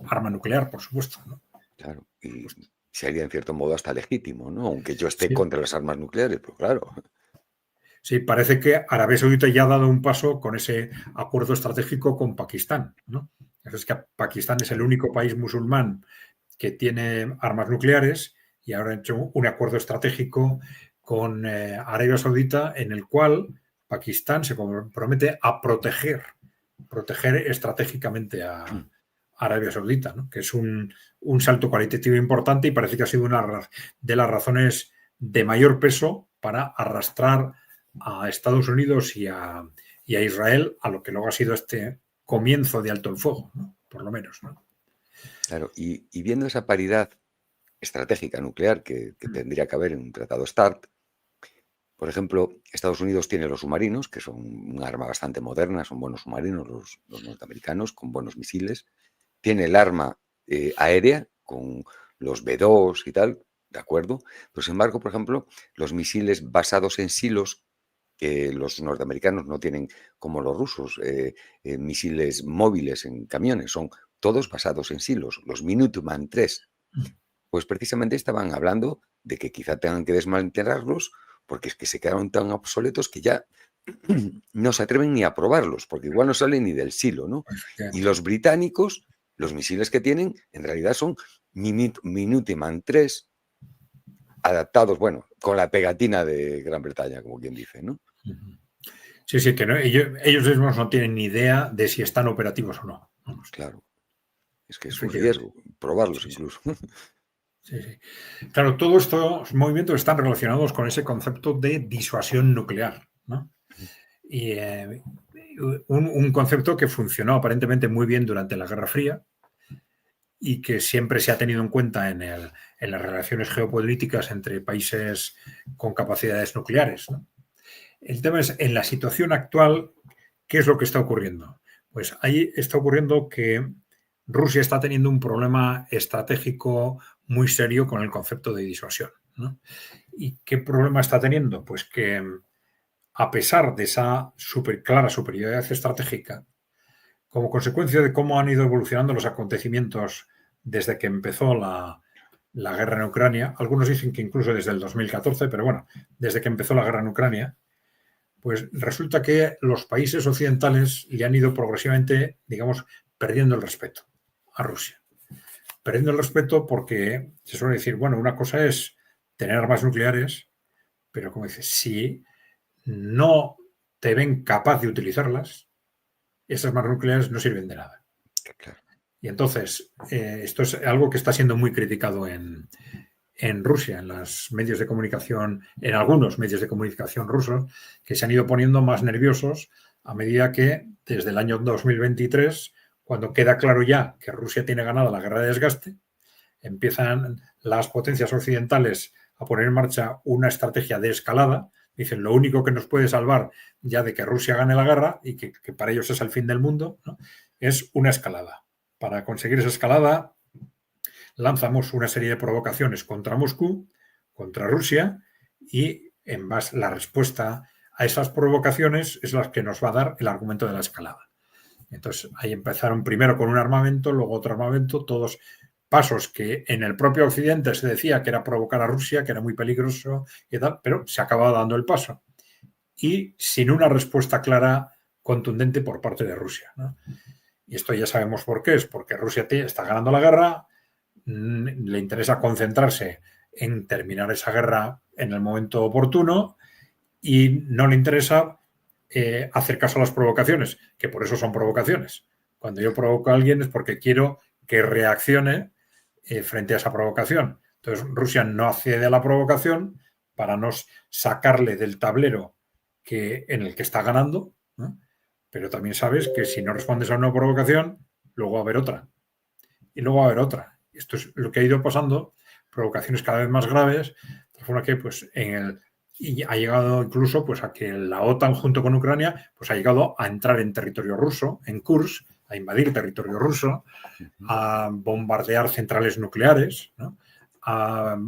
arma nuclear, por supuesto, ¿no? claro. Y sería en cierto modo hasta legítimo, ¿no? Aunque yo esté Sí, contra las armas nucleares, pero claro. sí, parece que Arabia Saudita ya ha dado un paso con ese acuerdo estratégico con Pakistán, ¿no? Es que Pakistán es el Claro, único país musulmán que tiene armas nucleares y ahora han hecho un acuerdo estratégico con Arabia Saudita en el cual Pakistán se compromete a proteger estratégicamente a Arabia Saudita, ¿no? Que es un salto cualitativo importante y parece que ha sido una de las razones de mayor peso para arrastrar a Estados Unidos y a Israel a lo que luego ha sido este comienzo de alto el fuego, ¿no? Por lo menos, ¿no? claro. Y viendo esa paridad estratégica nuclear que tendría que haber en un tratado START, por ejemplo, Estados Unidos tiene los submarinos, que son un arma bastante moderna, son buenos submarinos los norteamericanos, con buenos misiles. Tiene el arma aérea, con los B-2 y tal, ¿de acuerdo? Pero sin embargo, por ejemplo, los misiles basados en silos, que los norteamericanos no tienen como los rusos, misiles móviles en camiones, son todos basados en silos, los Minuteman III. Pues precisamente estaban hablando de que quizá tengan que desmantelarlos porque es que se quedaron tan obsoletos que ya no se atreven ni a probarlos, porque igual no salen ni del silo, ¿no? Y Efectivamente. los británicos, los misiles que tienen, en realidad son Minuteman III adaptados, bueno, con la pegatina de Gran Bretaña, como quien dice, ¿no? Sí, sí, que no, ellos mismos no tienen ni idea de si están operativos o no. Vamos, Claro, es que es un efectivamente. riesgo probarlos Sí, sí, incluso. sí, sí. Claro, todos estos movimientos están relacionados con ese concepto de disuasión nuclear, ¿no? Y un concepto que funcionó aparentemente muy bien durante la Guerra Fría y que siempre se ha tenido en cuenta en las relaciones geopolíticas entre países con capacidades nucleares, ¿no? El tema es, en la situación actual, ¿qué es lo que está ocurriendo? Pues ahí está ocurriendo que Rusia está teniendo un problema estratégico muy serio con el concepto de disuasión, ¿no? ¿Y qué problema está teniendo? Pues que a pesar de esa clara superioridad estratégica, como consecuencia de cómo han ido evolucionando los acontecimientos desde que empezó la guerra en Ucrania, algunos dicen que incluso desde el 2014, pero bueno, desde que empezó la guerra en Ucrania, Pues resulta que los países occidentales le han ido progresivamente, digamos, perdiendo el respeto a Rusia. Perdiendo el respeto porque se suele decir, bueno, una cosa es tener armas nucleares, pero como dices, si no te ven capaz de utilizarlas, esas armas nucleares no sirven de nada. Claro. Y entonces, esto es algo que está siendo muy criticado en Rusia, en los medios de comunicación, en algunos medios de comunicación rusos, que se han ido poniendo más nerviosos a medida que desde el año 2023, cuando queda claro ya que Rusia tiene ganada la guerra de desgaste, empiezan las potencias occidentales a poner en marcha una estrategia de escalada. Dicen, lo único que nos puede salvar ya de que Rusia gane la guerra y que para ellos es el fin del mundo, ¿no?, es una escalada. Para conseguir esa escalada, lanzamos una serie de provocaciones contra Moscú, contra Rusia, y en base la respuesta a esas provocaciones es la que nos va a dar el argumento de la escalada. Entonces, ahí empezaron primero con un armamento, luego otro armamento, todos pasos que en el propio Occidente se decía que era provocar a Rusia, que era muy peligroso y tal, pero se acaba dando el paso. Y sin una respuesta clara, contundente por parte de Rusia, ¿no? Y esto ya sabemos por qué, es porque Rusia está ganando la guerra, le interesa concentrarse en terminar esa guerra en el momento oportuno y no le interesa hacer caso a las provocaciones, que por eso son provocaciones. Cuando yo provoco a alguien es porque quiero que reaccione frente a esa provocación. Entonces Rusia no accede a la provocación para no sacarle del tablero en el que está ganando, ¿no? Pero también sabes que si no respondes a una provocación, luego va a haber otra. Y luego va a haber otra. Esto es lo que ha ido pasando, provocaciones cada vez más graves, de forma que pues, y ha llegado incluso pues, a que la OTAN junto con Ucrania pues, ha llegado a entrar en territorio ruso, en Kursk, a invadir territorio ruso, a bombardear centrales nucleares, ¿no?, a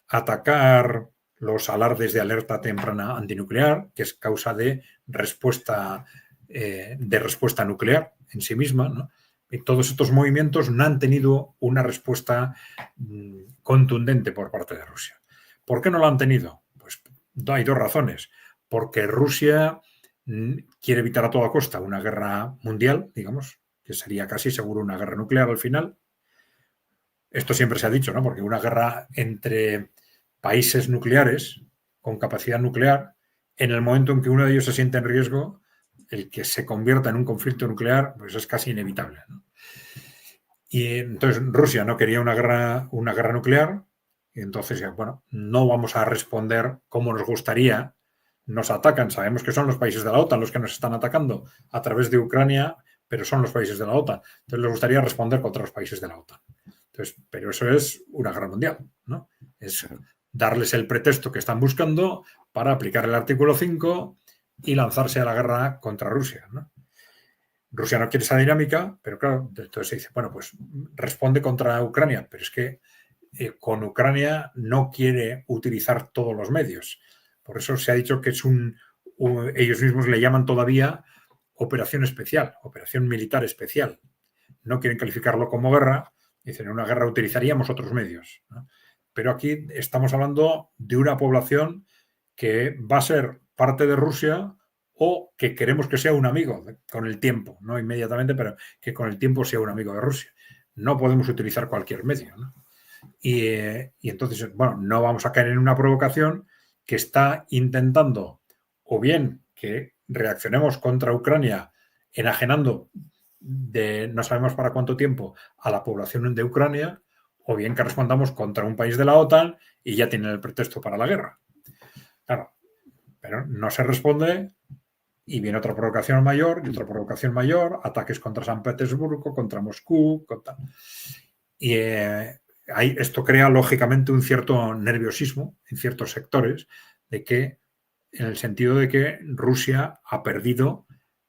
atacar los alardes de alerta temprana antinuclear, que es causa de respuesta nuclear en sí misma, ¿no? Y todos estos movimientos no han tenido una respuesta contundente por parte de Rusia. ¿Por qué no lo han tenido? Pues hay dos razones. Porque Rusia quiere evitar a toda costa una guerra mundial, digamos, que sería casi seguro una guerra nuclear al final. Esto siempre se ha dicho, ¿no? Porque una guerra entre países nucleares con capacidad nuclear, en el momento en que uno de ellos se siente en riesgo, el que se convierta en un conflicto nuclear, pues es casi inevitable, ¿no? Y entonces Rusia no quería una guerra nuclear, y entonces, bueno, no vamos a responder como nos gustaría. Nos atacan, sabemos que son los países de la OTAN los que nos están atacando a través de Ucrania, pero son los países de la OTAN. Entonces les gustaría responder contra los países de la OTAN. Entonces, pero eso es una guerra mundial, ¿no? Es darles el pretexto que están buscando para aplicar el artículo 5 y lanzarse a la guerra contra Rusia, ¿no? Rusia no quiere esa dinámica, pero claro, entonces se dice, bueno, pues responde contra Ucrania, pero es que con Ucrania no quiere utilizar todos los medios. Por eso se ha dicho que es ellos mismos le llaman todavía operación especial, operación militar especial. No quieren calificarlo como guerra, dicen, en una guerra utilizaríamos otros medios, ¿no? Pero aquí estamos hablando de una población que va a ser parte de Rusia o que queremos que sea un amigo con el tiempo, no inmediatamente, pero que con el tiempo sea un amigo de Rusia. No podemos utilizar cualquier medio, ¿no? Y entonces, bueno, no vamos a caer en una provocación que está intentando o bien que reaccionemos contra Ucrania enajenando no sabemos para cuánto tiempo a la población de Ucrania, o bien que respondamos contra un país de la OTAN y ya tienen el pretexto para la guerra. Claro, pero no se responde y viene otra provocación mayor y otra provocación mayor, ataques contra San Petersburgo, contra Moscú, y esto crea lógicamente un cierto nerviosismo en ciertos sectores en el sentido de que Rusia ha perdido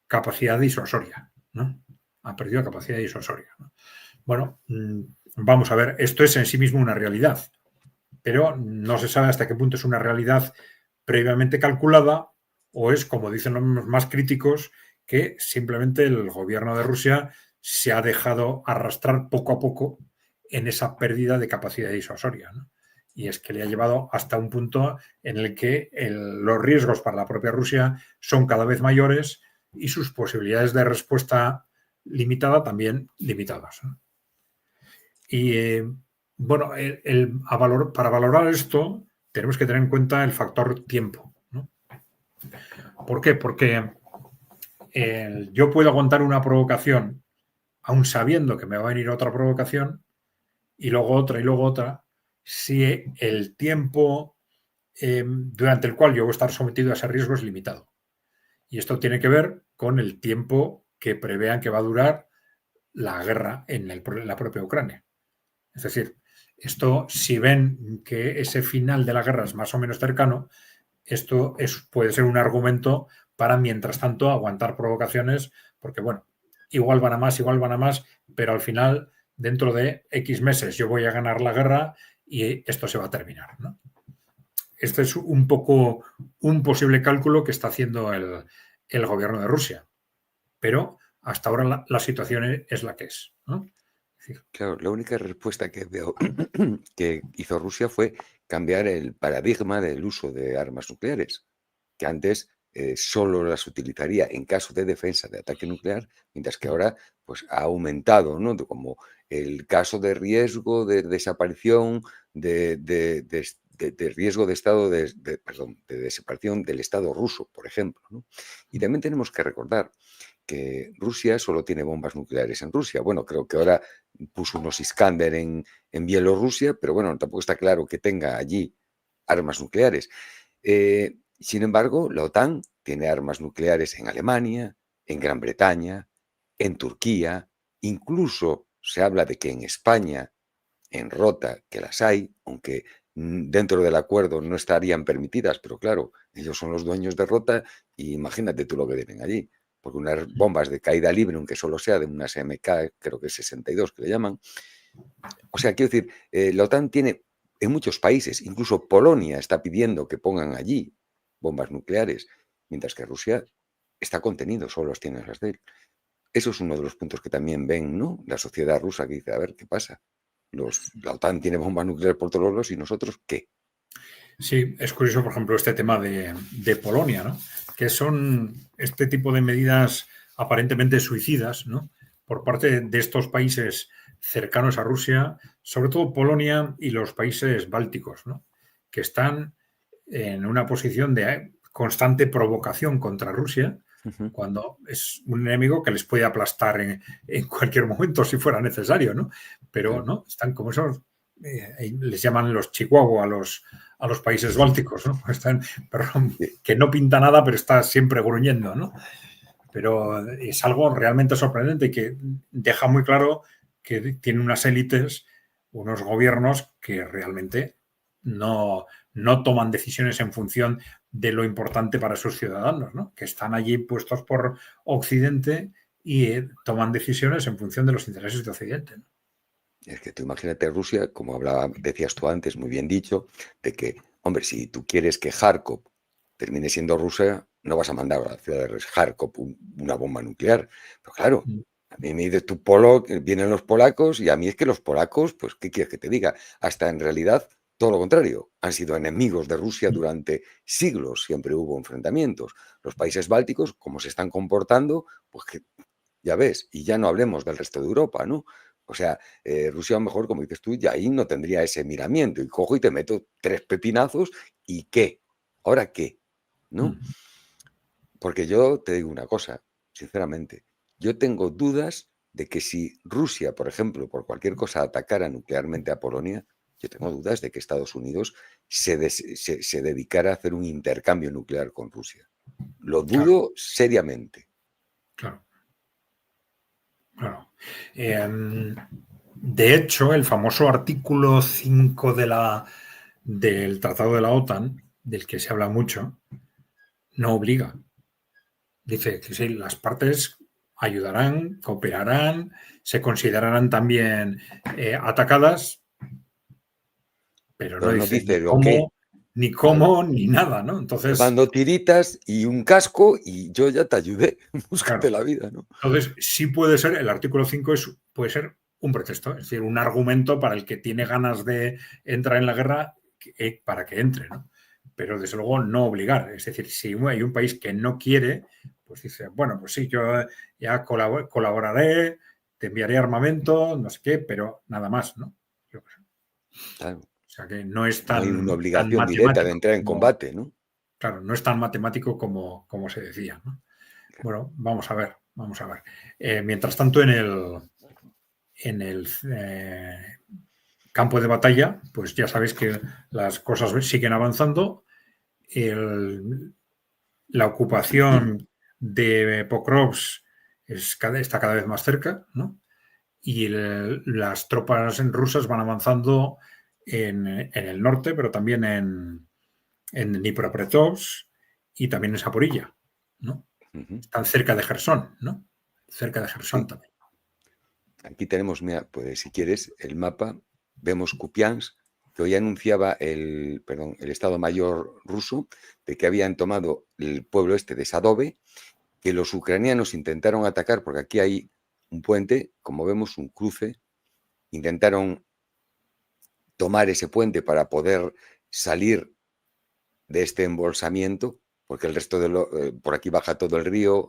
capacidad disuasoria, ¿no? Ha perdido capacidad disuasoria, ¿no? Bueno, vamos a ver, esto es en sí mismo una realidad, pero no se sabe hasta qué punto es una realidad previamente calculada o es, como dicen los más críticos, que simplemente el gobierno de Rusia se ha dejado arrastrar poco a poco en esa pérdida de capacidad disuasoria, ¿no? y es que le ha llevado hasta un punto en el que los riesgos para la propia Rusia son cada vez mayores y sus posibilidades de respuesta limitada también limitadas, ¿no? Y bueno, para valorar esto tenemos que tener en cuenta el factor tiempo, ¿no? ¿Por qué? Porque yo puedo aguantar una provocación aun sabiendo que me va a venir otra provocación y luego otra, si el tiempo durante el cual yo voy a estar sometido a ese riesgo es limitado. Y esto tiene que ver con el tiempo que prevean que va a durar la guerra en la propia Ucrania. Es decir, esto, si ven que ese final de la guerra es más o menos cercano, esto puede ser un argumento para, mientras tanto, aguantar provocaciones, porque, bueno, igual van a más, pero al final, dentro de X meses, yo voy a ganar la guerra y esto se va a terminar, ¿no? Este es un poco un posible cálculo que está haciendo el gobierno de Rusia, pero hasta ahora la situación es la que es, ¿no? Claro, la única respuesta que veo que hizo Rusia fue cambiar el paradigma del uso de armas nucleares, que antes solo las utilizaría en caso de defensa de ataque nuclear, mientras que ahora pues, ha aumentado, ¿no? Como el caso de riesgo de desaparición, de riesgo de estado perdón, de desaparición del Estado ruso, por ejemplo, ¿no? Y también tenemos que recordar que Rusia solo tiene bombas nucleares en Rusia. Bueno, creo que ahora puso unos Iskander en Bielorrusia, pero bueno, tampoco está claro que tenga allí armas nucleares. Sin embargo, la OTAN tiene armas nucleares en Alemania, en Gran Bretaña, en Turquía, incluso se habla de que en España, en Rota, que las hay, aunque dentro del acuerdo no estarían permitidas, pero claro, ellos son los dueños de Rota y imagínate tú lo que tienen allí, porque unas bombas de caída libre, aunque solo sea de unas MK, creo que es 62 que le llaman. O sea, quiero decir, la OTAN tiene en muchos países, incluso Polonia está pidiendo que pongan allí bombas nucleares, mientras que Rusia está contenido, solo los tiene las de él. Eso es uno de los puntos que también ven, ¿no? La sociedad rusa que dice, a ver, ¿qué pasa? La OTAN tiene bombas nucleares por todos lados y nosotros, ¿qué? Sí, es curioso, por ejemplo, este tema de Polonia, ¿no? Que son este tipo de medidas aparentemente suicidas, ¿no? Por parte de estos países cercanos a Rusia, sobre todo Polonia y los países bálticos, ¿no? Que están en una posición de constante provocación contra Rusia, cuando es un enemigo que les puede aplastar en cualquier momento si fuera necesario, ¿no? Pero no, están como esos, les llaman los chihuahua a los países bálticos, ¿no? Están, perdón, que no pinta nada, pero está siempre gruñendo, ¿no? Pero es algo realmente sorprendente y que deja muy claro que tiene unas élites, unos gobiernos que realmente no toman decisiones en función de lo importante para sus ciudadanos, ¿no? Que están allí puestos por Occidente y toman decisiones en función de los intereses de Occidente, ¿no? Es que tú imagínate Rusia, como decías tú antes, muy bien dicho, de que, hombre, si tú quieres que Kharkov termine siendo Rusia, no vas a mandar a la ciudad de Kharkov una bomba nuclear. Pero claro, a mí me dices tú, vienen los polacos, y a mí es que los polacos, pues, ¿qué quieres que te diga? Hasta en realidad, todo lo contrario, han sido enemigos de Rusia durante siglos, siempre hubo enfrentamientos. Los países bálticos, como se están comportando, pues que ya ves, y ya no hablemos del resto de Europa, ¿no? O sea, Rusia a lo mejor, como dices tú, ya ahí no tendría ese miramiento. Y cojo y te meto 3 pepinazos y ¿qué? ¿Ahora qué? ¿No? Porque yo te digo una cosa, sinceramente, yo tengo dudas de que si Rusia, por ejemplo, por cualquier cosa atacara nuclearmente a Polonia, yo tengo dudas de que Estados Unidos se dedicara a hacer un intercambio nuclear con Rusia. Lo Claro, dudo seriamente. claro, claro. De hecho, el famoso artículo 5 del Tratado de la OTAN, del que se habla mucho, no obliga. Dice que sí, las partes ayudarán, cooperarán, se considerarán también atacadas, pero no Pero no dice dice lo que. ni Claro. cómo, ni nada, ¿no? Te Entonces, mando tiritas y un casco y yo ya te ayudé. Búscate claro, la vida, ¿no? entonces sí puede ser, el artículo 5 puede ser un pretexto, es decir, un argumento para el que tiene ganas de entrar en la guerra para que entre, ¿no? Pero desde luego no obligar. Es decir, si hay un país que no quiere, pues dice, bueno, pues sí, yo ya colaboraré, te enviaré armamento, no sé qué, pero nada más, ¿no? Claro. O sea que no es No hay una tan obligación directa de matemático entrar en como, combate, ¿no? claro, no es tan matemático como se decía, ¿no? Bueno, vamos a ver, vamos a ver. Mientras tanto, en el campo de batalla, pues ya sabéis que las cosas siguen avanzando. La ocupación de Pokrovsk está cada vez más cerca, ¿no? Y las tropas rusas van avanzando en el norte, pero también en Dnipropetrovsk y también en Zaporilla, ¿no? Ujú. Están cerca de Gerson, ¿no? Cerca de Gerson Sí. también. Aquí tenemos, mira, pues si quieres, el mapa. Vemos Kupiansk, que hoy anunciaba el Estado Mayor ruso de que habían tomado el pueblo este de Sadove, que los ucranianos intentaron atacar, porque aquí hay un puente, como vemos, un cruce. Intentaron tomar ese puente para poder salir de este embolsamiento, porque el resto por aquí baja todo el río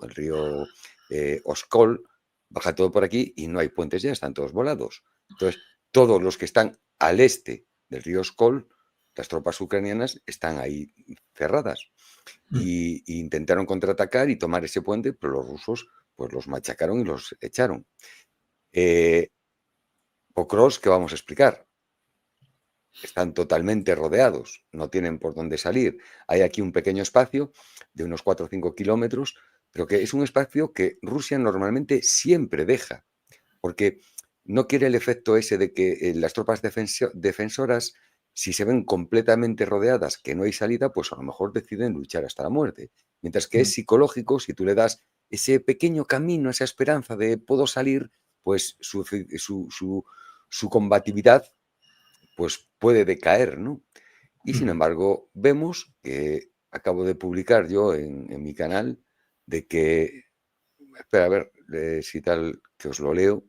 Oskol, baja todo por aquí y no hay puentes ya, están todos volados. Entonces, todos los que están al este del río Oskol, las tropas ucranianas están ahí cerradas y intentaron contraatacar y tomar ese puente, pero los rusos pues los machacaron y los echaron. Pokrovsk, ¿qué vamos a explicar? Están totalmente rodeados, no tienen por dónde salir. Hay aquí un pequeño espacio de unos 4 o 5 kilómetros, pero que es un espacio que Rusia normalmente siempre deja, porque no quiere el efecto ese de que las tropas defensoras, si se ven completamente rodeadas, que no hay salida, pues a lo mejor deciden luchar hasta la muerte. Mientras que es psicológico, si tú le das ese pequeño camino, esa esperanza de puedo salir, pues su combatividad pues puede decaer, ¿no? Y sin embargo, vemos que acabo de publicar yo en mi canal de que, espera, a ver si tal que os lo leo,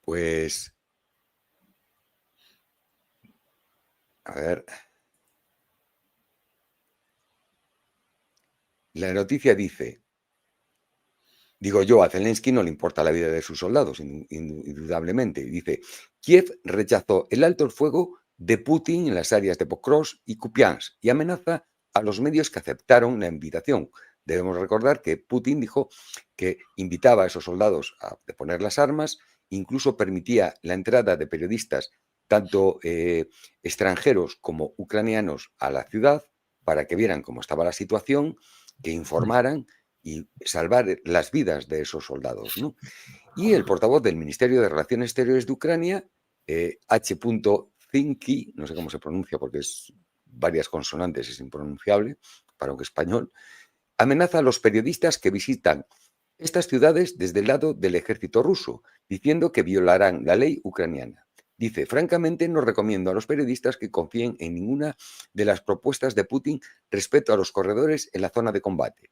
pues, a ver, la noticia dice, digo yo, a Zelensky no le importa la vida de sus soldados, indudablemente, dice, Kiev rechazó el alto el fuego de Putin en las áreas de Pokrovsk y Kupiansk y amenaza a los medios que aceptaron la invitación. Debemos recordar que Putin dijo que invitaba a esos soldados a deponer las armas, incluso permitía la entrada de periodistas, tanto extranjeros como ucranianos, a la ciudad para que vieran cómo estaba la situación, que informaran y salvar las vidas de esos soldados, ¿no? Y el portavoz del Ministerio de Relaciones Exteriores de Ucrania, H. Zinki, no sé cómo se pronuncia porque es varias consonantes, es impronunciable para un español, amenaza a los periodistas que visitan estas ciudades desde el lado del ejército ruso, diciendo que violarán la ley ucraniana. Dice, francamente no recomiendo a los periodistas que confíen en ninguna de las propuestas de Putin respecto a los corredores en la zona de combate.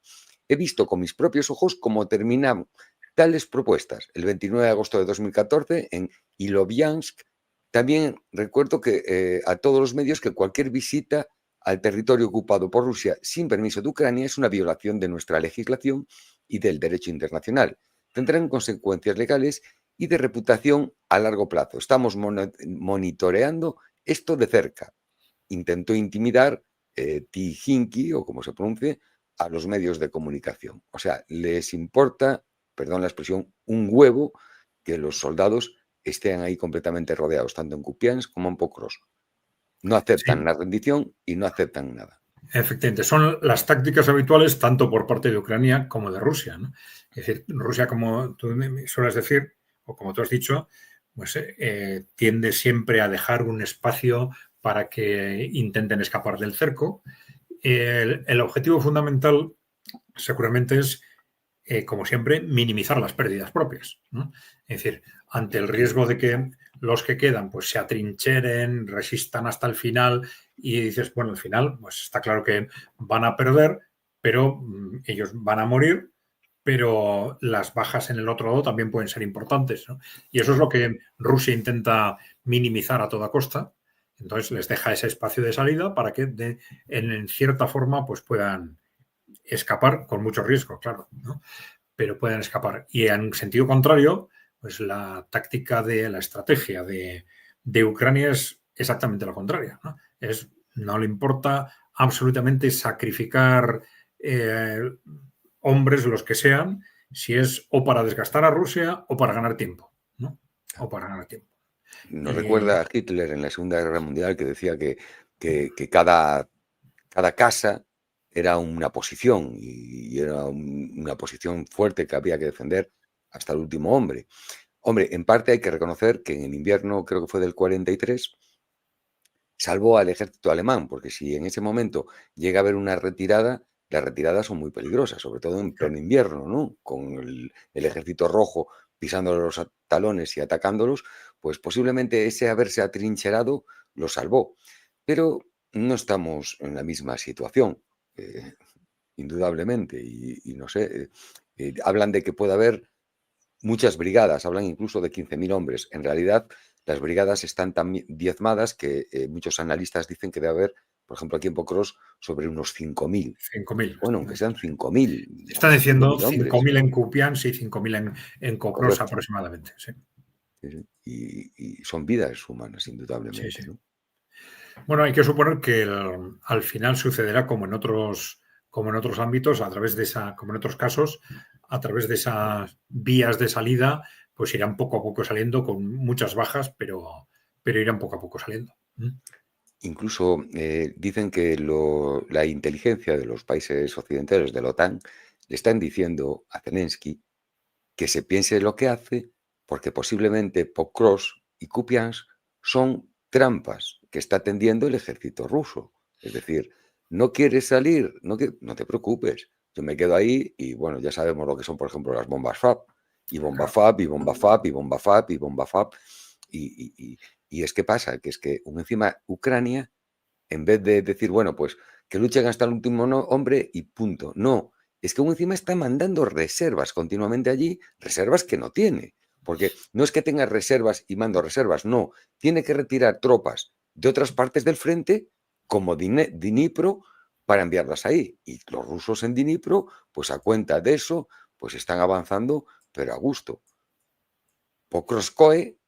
He visto con mis propios ojos cómo terminan tales propuestas. El 29 de agosto de 2014 en Ilovyansk. También recuerdo que a todos los medios que cualquier visita al territorio ocupado por Rusia sin permiso de Ucrania es una violación de nuestra legislación y del derecho internacional. Tendrán consecuencias legales y de reputación a largo plazo. Estamos monitoreando esto de cerca. Intentó intimidar Tijinki, o como se pronuncie, a los medios de comunicación. O sea, les importa, perdón la expresión, un huevo que los soldados estén ahí completamente rodeados, tanto en Kupiansk como en Pokrovsk. No aceptan Sí, la rendición y no aceptan nada. efectivamente. Son las tácticas habituales tanto por parte de Ucrania como de Rusia, ¿no? Es decir, Rusia, como tú sueles decir, o como tú has dicho, pues tiende siempre a dejar un espacio para que intenten escapar del cerco. El objetivo fundamental seguramente es, como siempre, minimizar las pérdidas propias, ¿no? Es decir, ante el riesgo de que los que quedan pues se atrincheren, resistan hasta el final y dices, bueno, al final pues está claro que van a perder, pero ellos van a morir, pero las bajas en el otro lado también pueden ser importantes, ¿no? Y eso es lo que Rusia intenta minimizar a toda costa. Entonces les deja ese espacio de salida para que en cierta forma pues puedan escapar, con mucho riesgo, claro, ¿no? Pero puedan escapar. Y en sentido contrario, pues la táctica la estrategia de Ucrania es exactamente la contraria, ¿no? No le importa absolutamente sacrificar hombres, los que sean, si es o para desgastar a Rusia o para ganar tiempo, ¿no? O para ganar tiempo. Nos recuerda a Hitler en la Segunda Guerra Mundial, que decía que cada casa era una posición y era una posición fuerte que había que defender hasta el último hombre. Hombre, en parte hay que reconocer que en el invierno, creo que fue del 43, salvó al ejército alemán, porque si en ese momento llega a haber una retirada, las retiradas son muy peligrosas, sobre todo en pleno invierno, ¿no? Con el ejército rojo pisándole los talones y atacándolos, pues posiblemente ese haberse atrincherado lo salvó. Pero no estamos en la misma situación, indudablemente, y no sé, hablan de que puede haber muchas brigadas, hablan incluso de 15.000 hombres. En realidad, las brigadas están tan diezmadas que muchos analistas dicen que debe haber, por ejemplo, aquí en Pocros, sobre unos 5.000. 5.000. Bueno, aunque sean 5.000, Está diciendo 5.000 hombres. 5.000 en Kupiansk y 5.000 en Copros Correcto. aproximadamente. Sí. Y son vidas humanas, indudablemente. Sí, sí. ¿No? Bueno, hay que suponer que al final sucederá como en otros ámbitos, a través de como en otros casos, a través de esas vías de salida, pues irán poco a poco saliendo con muchas bajas, pero irán poco a poco saliendo. Incluso dicen que la inteligencia de los países occidentales de la OTAN le están diciendo a Zelensky que se piense lo que hace, porque posiblemente Pokrovsk y Kupiansk son trampas que está tendiendo el ejército ruso. Es decir, no quieres salir, no te preocupes, yo me quedo ahí y bueno, ya sabemos lo que son, por ejemplo, las bombas FAB, y bomba FAB, y bomba FAB, y bomba FAB, y bomba FAB. Y es que pasa, que es que encima Ucrania, en vez de decir, bueno, pues que luchen hasta el último hombre y punto, no, es que encima está mandando reservas continuamente allí, reservas que no tiene, porque no es que tenga reservas y mando reservas, no, tiene que retirar tropas de otras partes del frente, como Dnipro, para enviarlas ahí. Y los rusos en Dnipro, pues a cuenta de eso, pues están avanzando, pero a gusto. Pokrovskoe,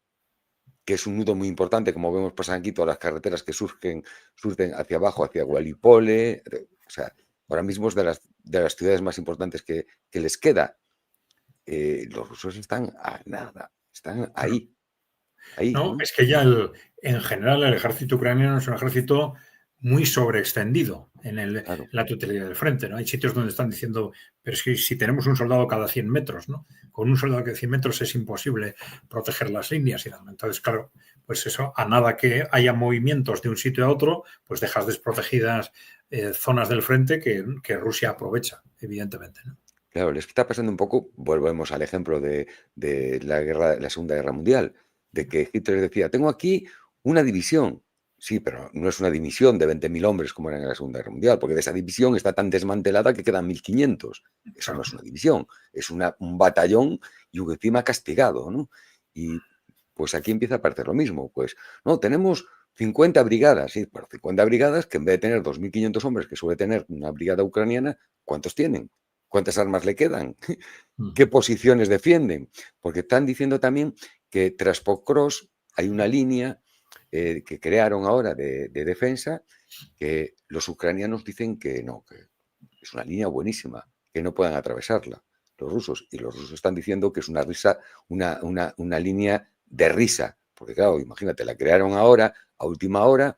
que es un nudo muy importante, como vemos pasar aquí todas las carreteras que surgen hacia abajo, hacia Gualipole, o sea, ahora mismo es de las ciudades más importantes que les queda. Los rusos están a nada, están ahí. No, ¿No? es que ya en general el ejército ucraniano es un ejército muy sobreextendido en Claro. la totalidad del frente, ¿no? Hay sitios donde están diciendo, pero es que si tenemos un soldado cada 100 metros, ¿no? Con un soldado cada 100 metros es imposible proteger las líneas y tal. Entonces, claro, pues eso, a nada que haya movimientos de un sitio a otro, pues dejas desprotegidas zonas del frente que Rusia aprovecha, evidentemente, ¿no? Claro, les está pasando un poco, volvemos al ejemplo de la Segunda Guerra Mundial, de que Hitler decía, tengo aquí una división. Sí, pero no es una división de 20.000 hombres como era en la Segunda Guerra Mundial, porque de esa división está tan desmantelada que quedan 1.500. Eso no es una división, es un batallón y encima castigado, ¿no? Y pues aquí empieza a aparecer lo mismo. Pues no, tenemos 50 brigadas, sí, pero 50 brigadas que en vez de tener 2.500 hombres que suele tener una brigada ucraniana, ¿cuántos tienen? ¿Cuántas armas le quedan? ¿Qué posiciones defienden? Porque están diciendo también que tras Pokrovsk hay una línea que crearon ahora de defensa que los ucranianos dicen que no, que es una línea buenísima, que no puedan atravesarla los rusos. Y los rusos están diciendo que es una línea de risa. Porque claro, imagínate, la crearon ahora, a última hora,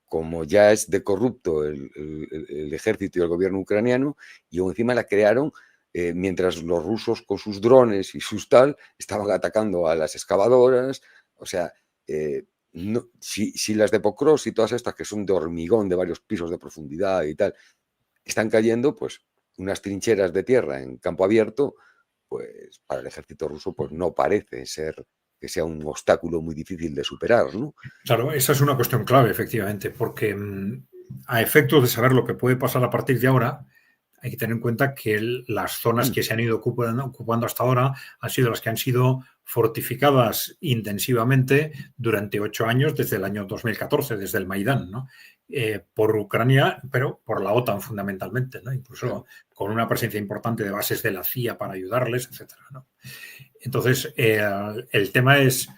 como ya es de corrupto el ejército y el gobierno ucraniano, y encima la crearon mientras los rusos con sus drones y sus tal estaban atacando a las excavadoras. O sea, no, si las de Pokrovsk y todas estas que son de hormigón de varios pisos de profundidad y tal, están cayendo, pues unas trincheras de tierra en campo abierto, pues para el ejército ruso pues no parece ser que sea un obstáculo muy difícil de superar, ¿no? Claro, esa es una cuestión clave, efectivamente, porque a efectos de saber lo que puede pasar a partir de ahora, hay que tener en cuenta que las zonas que se han ido ocupando hasta ahora han sido las que han sido fortificadas intensivamente durante 8 años, desde el año 2014, desde el Maidán, ¿no? Por Ucrania, pero por la OTAN fundamentalmente, ¿no? Incluso con una presencia importante de bases de la CIA para ayudarles, etcétera, ¿no? Entonces, el tema es,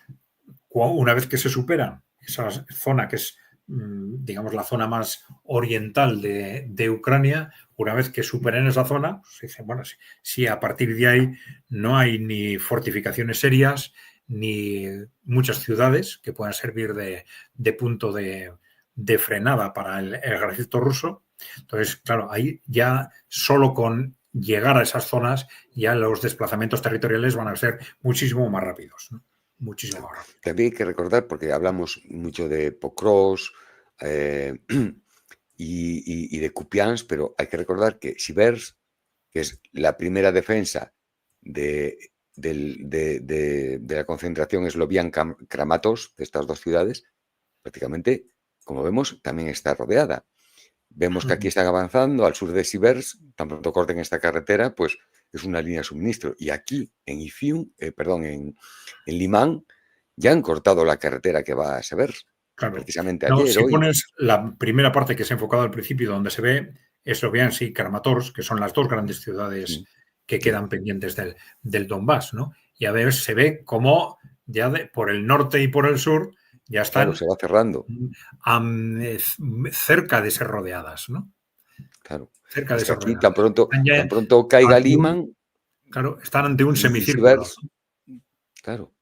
una vez que se supera esa zona que es, digamos, la zona más oriental de Ucrania, una vez que superen esa zona, se dice, bueno, si a partir de ahí no hay ni fortificaciones serias, ni muchas ciudades que puedan servir de punto de frenada para el ejército ruso. Entonces, claro, ahí ya solo con llegar a esas zonas ya los desplazamientos territoriales van a ser muchísimo más rápidos, ¿no? Muchísimo más rápido. También hay que recordar, porque hablamos mucho de Pokrovsk y de Kupiansk, pero hay que recordar que Siversk, que es la primera defensa de la concentración Slovian-Kramatorsk, de estas dos ciudades, prácticamente, como vemos, también está rodeada. Vemos que aquí están avanzando al sur de Siversk, tan pronto corten esta carretera, pues es una línea de suministro. Y aquí, en Ifium, en Limán, ya han cortado la carretera que va a Siversk. Claro. Precisamente No, ayer, si hoy. pones la primera parte que se ha enfocado al principio, donde se ve Sloviansk y Kramatorsk, que son las dos grandes ciudades que quedan pendientes del Donbass, ¿no? Y a ver, se ve como ya por el norte y por el sur ya están, claro, se va cerrando. Cerca de ser rodeadas, ¿no? Claro. Cerca de Es que ser aquí rodeadas. tan pronto caiga Limán. Claro, están ante un Y semicírculo. Siversk, claro.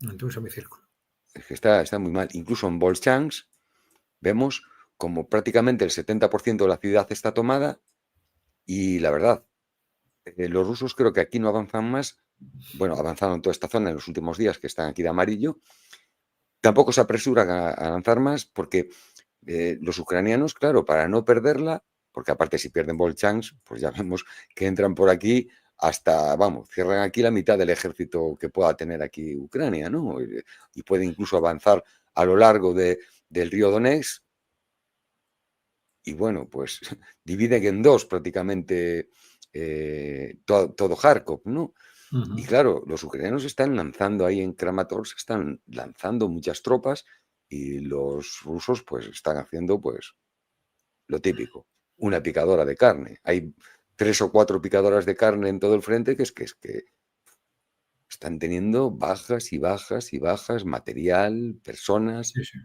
Ante un semicírculo. Es que está muy mal. Incluso en Volchansk vemos como prácticamente el 70% de la ciudad está tomada y la verdad, los rusos creo que aquí no avanzan más. Bueno, avanzaron en toda esta zona en los últimos días, que están aquí de amarillo. Tampoco se apresuran a avanzar más porque los ucranianos, claro, para no perderla, porque aparte si pierden Volchansk, pues ya vemos que entran por aquí hasta, vamos, cierran aquí la mitad del ejército que pueda tener aquí Ucrania, ¿no? Y puede incluso avanzar a lo largo del río Donetsk. Y bueno, pues dividen en dos prácticamente todo Kharkov, ¿no? Y claro, los ucranianos están lanzando ahí en Kramatorsk, están lanzando muchas tropas y los rusos pues están haciendo pues lo típico, una picadora de carne. Hay 3 o 4 picadoras de carne en todo el frente que es que están teniendo bajas y bajas y bajas, material, personas. Sí, sí.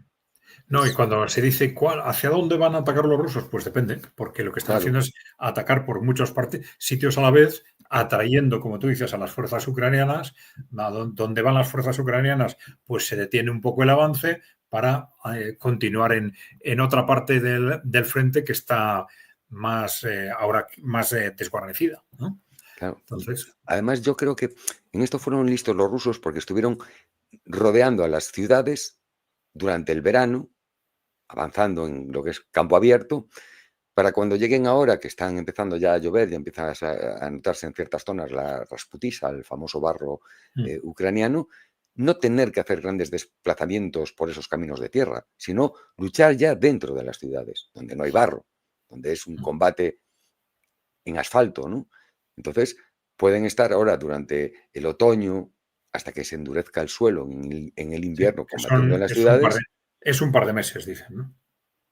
No, y cuando se dice hacia dónde van a atacar los rusos, pues depende, porque lo que están haciendo es atacar por muchos sitios a la vez, atrayendo, como tú dices, a las fuerzas ucranianas. ¿Dónde van las fuerzas ucranianas? Pues se detiene un poco el avance para continuar en otra parte del frente que está ahora más desguarnecida, ¿no? Claro. Entonces, además, yo creo que en esto fueron listos los rusos porque estuvieron rodeando a las ciudades durante el verano, avanzando en lo que es campo abierto, para cuando lleguen ahora, que están empezando ya a llover, ya empiezan a notarse en ciertas zonas la rasputisa, el famoso barro ucraniano, no tener que hacer grandes desplazamientos por esos caminos de tierra, sino luchar ya dentro de las ciudades, donde no hay barro, donde es un combate en asfalto, ¿no? Entonces, pueden estar ahora durante el otoño, hasta que se endurezca el suelo en el sí, invierno, combatiendo en las es ciudades. un par de meses, dicen, ¿no?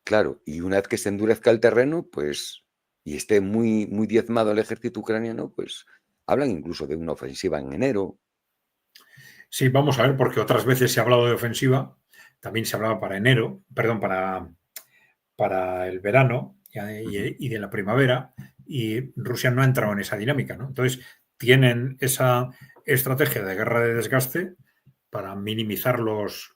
Claro, y una vez que se endurezca el terreno, pues, y esté muy, muy diezmado el ejército ucraniano, pues hablan incluso de una ofensiva en enero. Sí, vamos a ver, porque otras veces se ha hablado de ofensiva, también se hablaba para enero, perdón, para el verano y de la primavera, y Rusia no ha entrado en esa dinámica, ¿no? Entonces, tienen esa estrategia de guerra de desgaste para minimizar los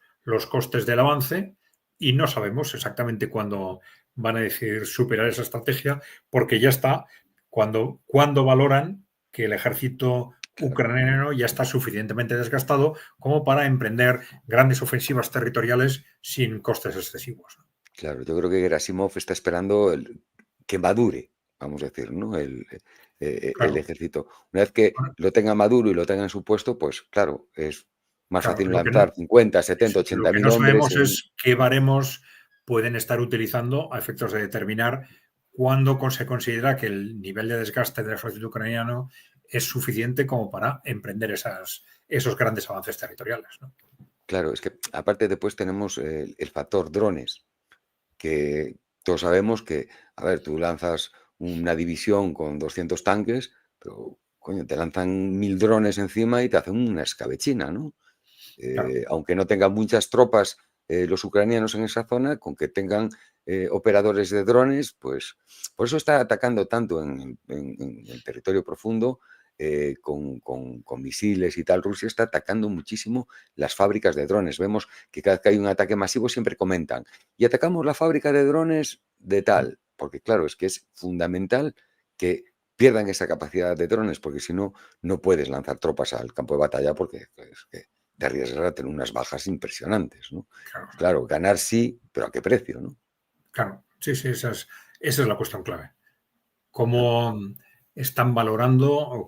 costes del avance y no sabemos exactamente cuándo van a decidir superar esa estrategia porque ya está cuando valoran que el ejército ucraniano ya está suficientemente desgastado como para emprender grandes ofensivas territoriales sin costes excesivos. Claro, yo creo que Gerasimov está esperando que madure, vamos a decir, ¿no? El Claro, ejército. Una vez que lo tenga maduro y lo tenga en su puesto, pues claro, es más claro, fácil lanzar 50, 70, lo 80 que mil no hombres sabemos en... es qué baremos pueden estar utilizando a efectos de determinar cuándo se considera que el nivel de desgaste del ejército ucraniano es suficiente como para emprender esos grandes avances territoriales, ¿no? Claro, es que aparte después tenemos el factor drones, que todos sabemos que, a ver, tú lanzas una división con 200 tanques, pero, coño, te lanzan 1000 drones encima y te hacen una escabechina, ¿no? Claro. Aunque no tengan muchas tropas los ucranianos en esa zona, con que tengan operadores de drones, pues por eso está atacando tanto en el territorio profundo con misiles y tal. Rusia está atacando muchísimo las fábricas de drones. Vemos que cada vez que hay un ataque masivo siempre comentan, y atacamos la fábrica de drones de tal, porque claro, es que es fundamental que pierdan esa capacidad de drones, porque si no, no puedes lanzar tropas al campo de batalla porque es que te arriesgas a tener unas bajas impresionantes, ¿no? Claro, claro. Claro, ganar sí, pero ¿a qué precio, no? Claro, sí, sí, esa es la cuestión clave. Claro, Cómo están valorando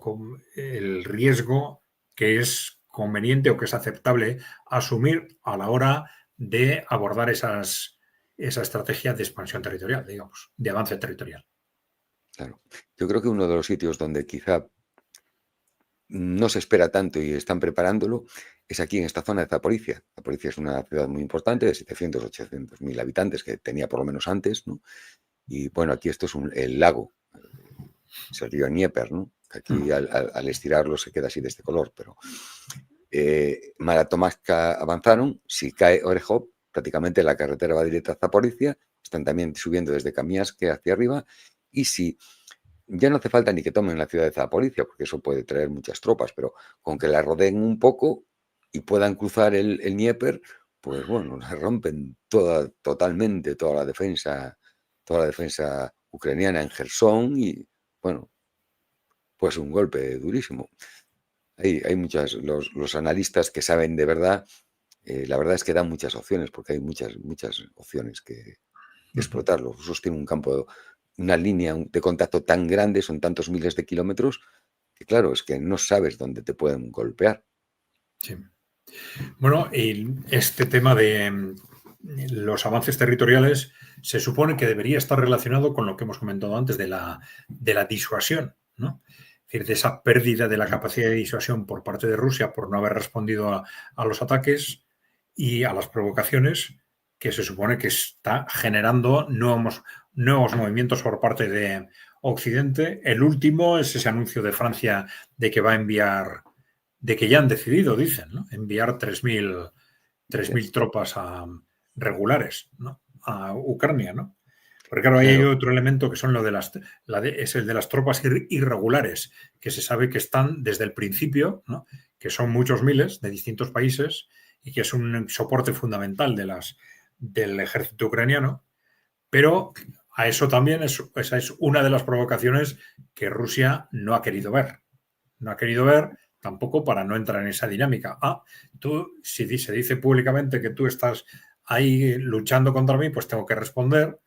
el riesgo que es conveniente o que es aceptable asumir a la hora de abordar esa estrategia de expansión territorial, digamos, de avance territorial. claro. Yo creo que uno de los sitios donde quizá no se espera tanto y están preparándolo es aquí en esta zona de Zaporizhia. Zaporizhia es una ciudad muy importante de 700, 800 mil habitantes que tenía por lo menos antes, ¿no? Y bueno, aquí esto es el lago, es el río Dnieper, ¿no? Que aquí al estirarlo se queda así de este color, pero Maratomavka avanzaron, si cae Orehov, prácticamente la carretera va directa a Zaporizhia, están también subiendo desde Kamiansk hacia arriba, y si ya no hace falta ni que tomen la ciudad de Zaporizhia, porque eso puede traer muchas tropas, pero con que la rodeen un poco y puedan cruzar el Dnieper, pues bueno, la rompen totalmente toda la defensa ucraniana en Gerson y bueno, pues un golpe durísimo. Hay muchas, los analistas que saben de verdad, la verdad es que dan muchas opciones, porque hay muchas opciones que explotar. Los rusos tienen un campo, una línea de contacto tan grande, son tantos miles de kilómetros, que claro, es que no sabes dónde te pueden golpear. Sí. Bueno, y este tema de los avances territoriales se supone que debería estar relacionado con lo que hemos comentado antes de la disuasión, ¿no? Es decir, de esa pérdida de la capacidad de disuasión por parte de Rusia por no haber respondido a los ataques y a las provocaciones que se supone que está generando nuevos movimientos por parte de Occidente. El último es ese anuncio de Francia de que va a enviar, de que ya han decidido, dicen, ¿no? Enviar 3.000 tropas regulares, ¿no? A Ucrania, ¿no? Porque claro, ahí hay Claro, otro elemento que son es el de las tropas irregulares, que se sabe que están desde el principio, ¿no? Que son muchos miles de distintos países y que es un soporte fundamental del ejército ucraniano, pero a eso también esa es una de las provocaciones que Rusia no ha querido ver. No ha querido ver tampoco para no entrar en esa dinámica. Tú, si se dice públicamente que tú estás ahí luchando contra mí, pues tengo que responder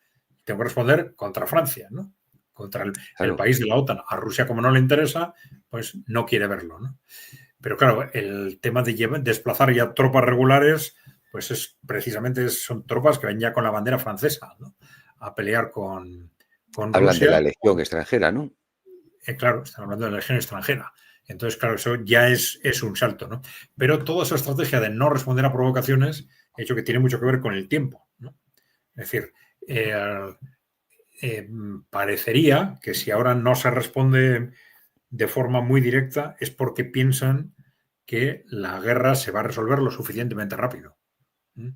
contra Francia, ¿no? Contra el claro, país de la OTAN. A Rusia, como no le interesa, pues no quiere verlo, ¿no? Pero claro, el tema de desplazar ya tropas regulares, pues precisamente son tropas que ven ya con la bandera francesa, ¿no? A pelear con hablan de Rusia. la legión extranjera, ¿no? Claro, están hablando de la legión extranjera. Entonces, claro, eso ya es un salto, ¿no? Pero toda esa estrategia de no responder a provocaciones, he hecho que tiene mucho que ver con el tiempo, ¿no? Es decir, eh, parecería que si ahora no se responde de forma muy directa es porque piensan que la guerra se va a resolver lo suficientemente rápido. Es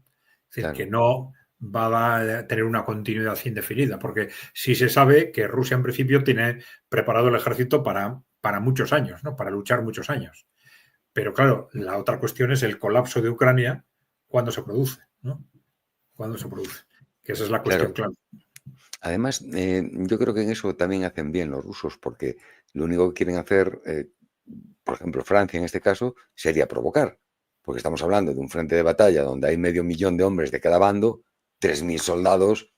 decir, que Claro, no va a tener una continuidad indefinida, porque sí se sabe que Rusia en principio tiene preparado el ejército para muchos años, ¿no? Para luchar muchos años. Pero claro, la otra cuestión es el colapso de Ucrania cuando se produce, ¿no? Cuando se produce. Que esa es la cuestión claro. clave. Además, yo creo que en eso también hacen bien los rusos, porque lo único que quieren hacer, por ejemplo, Francia en este caso, sería provocar, porque estamos hablando de un frente de batalla donde hay 500.000 de hombres de cada bando, 3.000 soldados,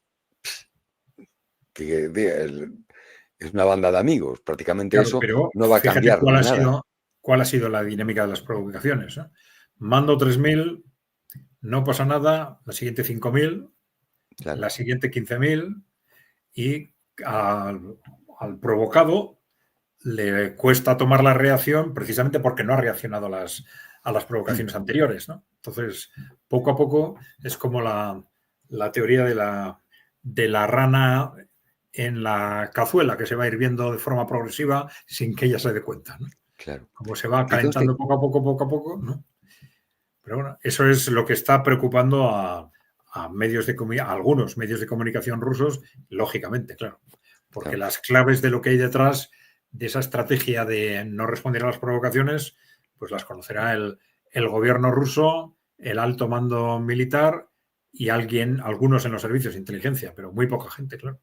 que es una banda de amigos. Prácticamente Claro, eso pero no va a fíjate cambiar nada. cuál ha sido la dinámica de las provocaciones, ¿no? Mando 3.000, no pasa nada, la siguiente 5.000, Claro, la siguiente 15.000 y al provocado le cuesta tomar la reacción precisamente porque no ha reaccionado a las provocaciones anteriores, ¿no? Entonces, poco a poco es como la teoría de la rana en la cazuela, que se va hirviendo de forma progresiva sin que ella se dé cuenta, ¿no? Claro. Como se va Que conste, calentando poco a poco, ¿no? Pero bueno, eso es lo que está preocupando a medios de a algunos medios de comunicación rusos, lógicamente, claro, porque claro, las claves de lo que hay detrás de esa estrategia de no responder a las provocaciones, pues las conocerá el gobierno ruso, el alto mando militar y algunos en los servicios de inteligencia, pero muy poca gente, claro.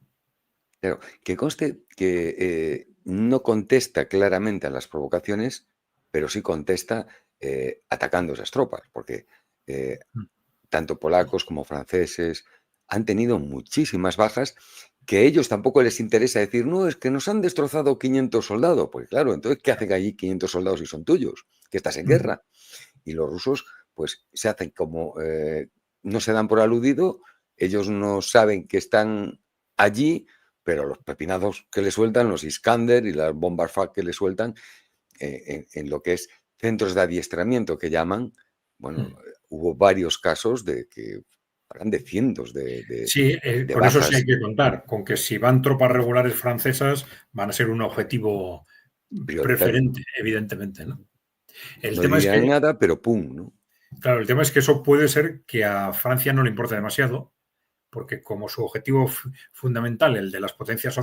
claro, que conste que no contesta claramente a las provocaciones, pero sí contesta atacando esas tropas, porque eh, tanto polacos como franceses han tenido muchísimas bajas que a ellos tampoco les interesa decir, no, es que nos han destrozado 500 soldados. Pues claro, entonces, ¿qué hacen allí 500 soldados si son tuyos? Que estás en guerra. Y los rusos, pues, se hacen como no se dan por aludido, ellos no saben que están allí, pero los pepinazos que le sueltan, los Iskander y las bombas FAK que le sueltan, en lo que es centros de adiestramiento que llaman, bueno, hubo varios casos de que hablan de cientos Sí, de con eso sí hay bajas que contar, con que si van tropas regulares francesas van a ser un objetivo prioritario. preferente, evidentemente, ¿no? El No tema es que, dirían nada, pero pum, ¿no? claro, el tema es que eso puede ser que a Francia no le importe demasiado, porque como su objetivo fundamental, el de las potencias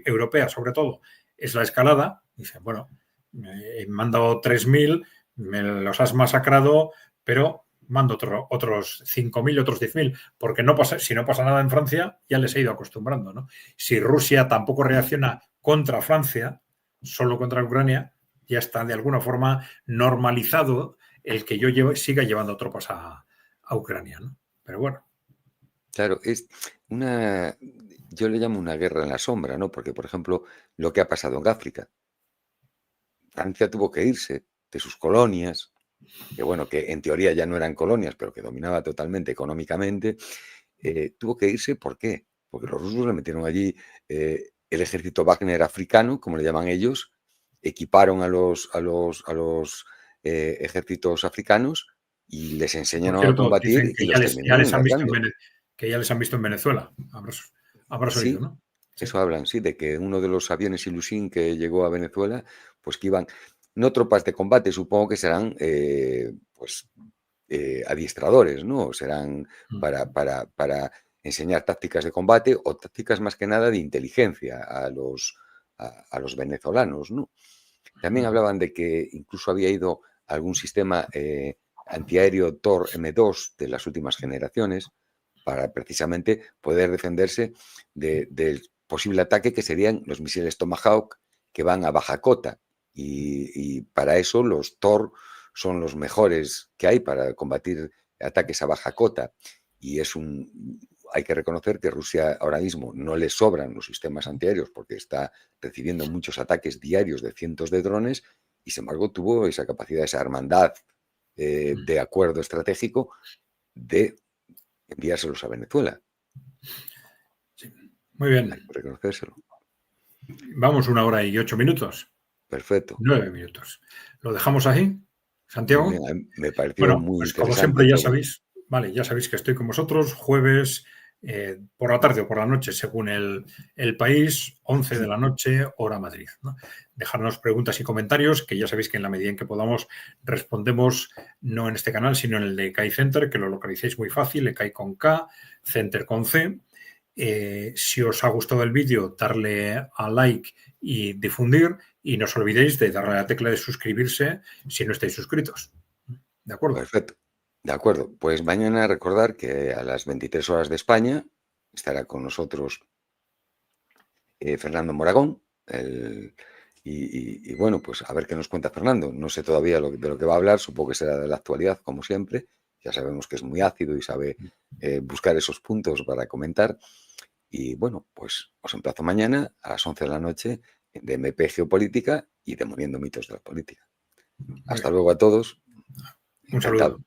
europeas sobre todo, es la escalada, dicen, bueno, he mandado 3.000, me los has masacrado, pero mando otros 5.000, otros 10.000, porque no pasa, si no pasa nada en Francia, ya les he ido acostumbrando, ¿no? Si Rusia tampoco reacciona contra Francia, solo contra Ucrania, ya está de alguna forma normalizado el que siga llevando tropas a Ucrania, ¿no? Pero bueno. Claro, es una, yo le llamo una guerra en la sombra, ¿no? Porque, por ejemplo, lo que ha pasado en África, Francia tuvo que irse de sus colonias, que bueno, que en teoría ya no eran colonias, pero que dominaba totalmente económicamente, tuvo que irse, ¿por qué? Porque los rusos le metieron allí el ejército Wagner africano, como le llaman ellos, equiparon a los ejércitos africanos y les Por enseñaron a cierto, combatir dicen que y los ya terminaron les han visto matando. que ya les han visto en Venezuela. Habrás oído, Sí, ¿no? Sí. eso hablan, sí, de que uno de los aviones Ilyushin que llegó a Venezuela, pues que iban, no tropas de combate, supongo que serán, pues, adiestradores, ¿no? Serán para enseñar tácticas de combate o tácticas más que nada de inteligencia a los venezolanos, ¿no? También hablaban de que incluso había ido algún sistema antiaéreo Tor M2 de las últimas generaciones para precisamente poder defenderse del posible ataque que serían los misiles Tomahawk que van a baja cota. Y para eso los Tor son los mejores que hay para combatir ataques a baja cota. Y hay que reconocer que Rusia ahora mismo no le sobran los sistemas antiaéreos porque está recibiendo muchos ataques diarios de cientos de drones y sin embargo tuvo esa capacidad, esa hermandad de acuerdo estratégico de enviárselos a Venezuela. Sí. Muy Hay bien. que reconocérselo. Vamos 1 hora y 8 minutos. Perfecto. 9 minutos. ¿Lo dejamos ahí, Muy bien. Santiago? Me pareció Bueno, muy pues como interesante siempre ya todo. sabéis, vale, ya sabéis que estoy con vosotros jueves por la tarde o por la noche, según el país, 11 de la noche, hora Madrid, ¿no? Dejarnos preguntas y comentarios, que ya sabéis que en la medida en que podamos respondemos no en este canal, sino en el de ECAI Center, que lo localicéis muy fácil, ECAI con K, Center con C. Si os ha gustado el vídeo, darle a like y difundir, y no os olvidéis de darle a la tecla de suscribirse si no estáis suscritos. ¿De acuerdo? Perfecto. De acuerdo. Pues mañana recordar que a las 23 horas de España estará con nosotros Fernando Moragón. Y bueno, pues a ver qué nos cuenta Fernando. No sé todavía de lo que va a hablar, supongo que será de la actualidad, como siempre. Ya sabemos que es muy ácido y sabe buscar esos puntos para comentar. Y bueno, pues os emplazo mañana a las 11 de la noche de MP Geopolítica y Demoliendo mitos de la política. Muy Hasta bien. luego a todos. Un saludo. Encantado.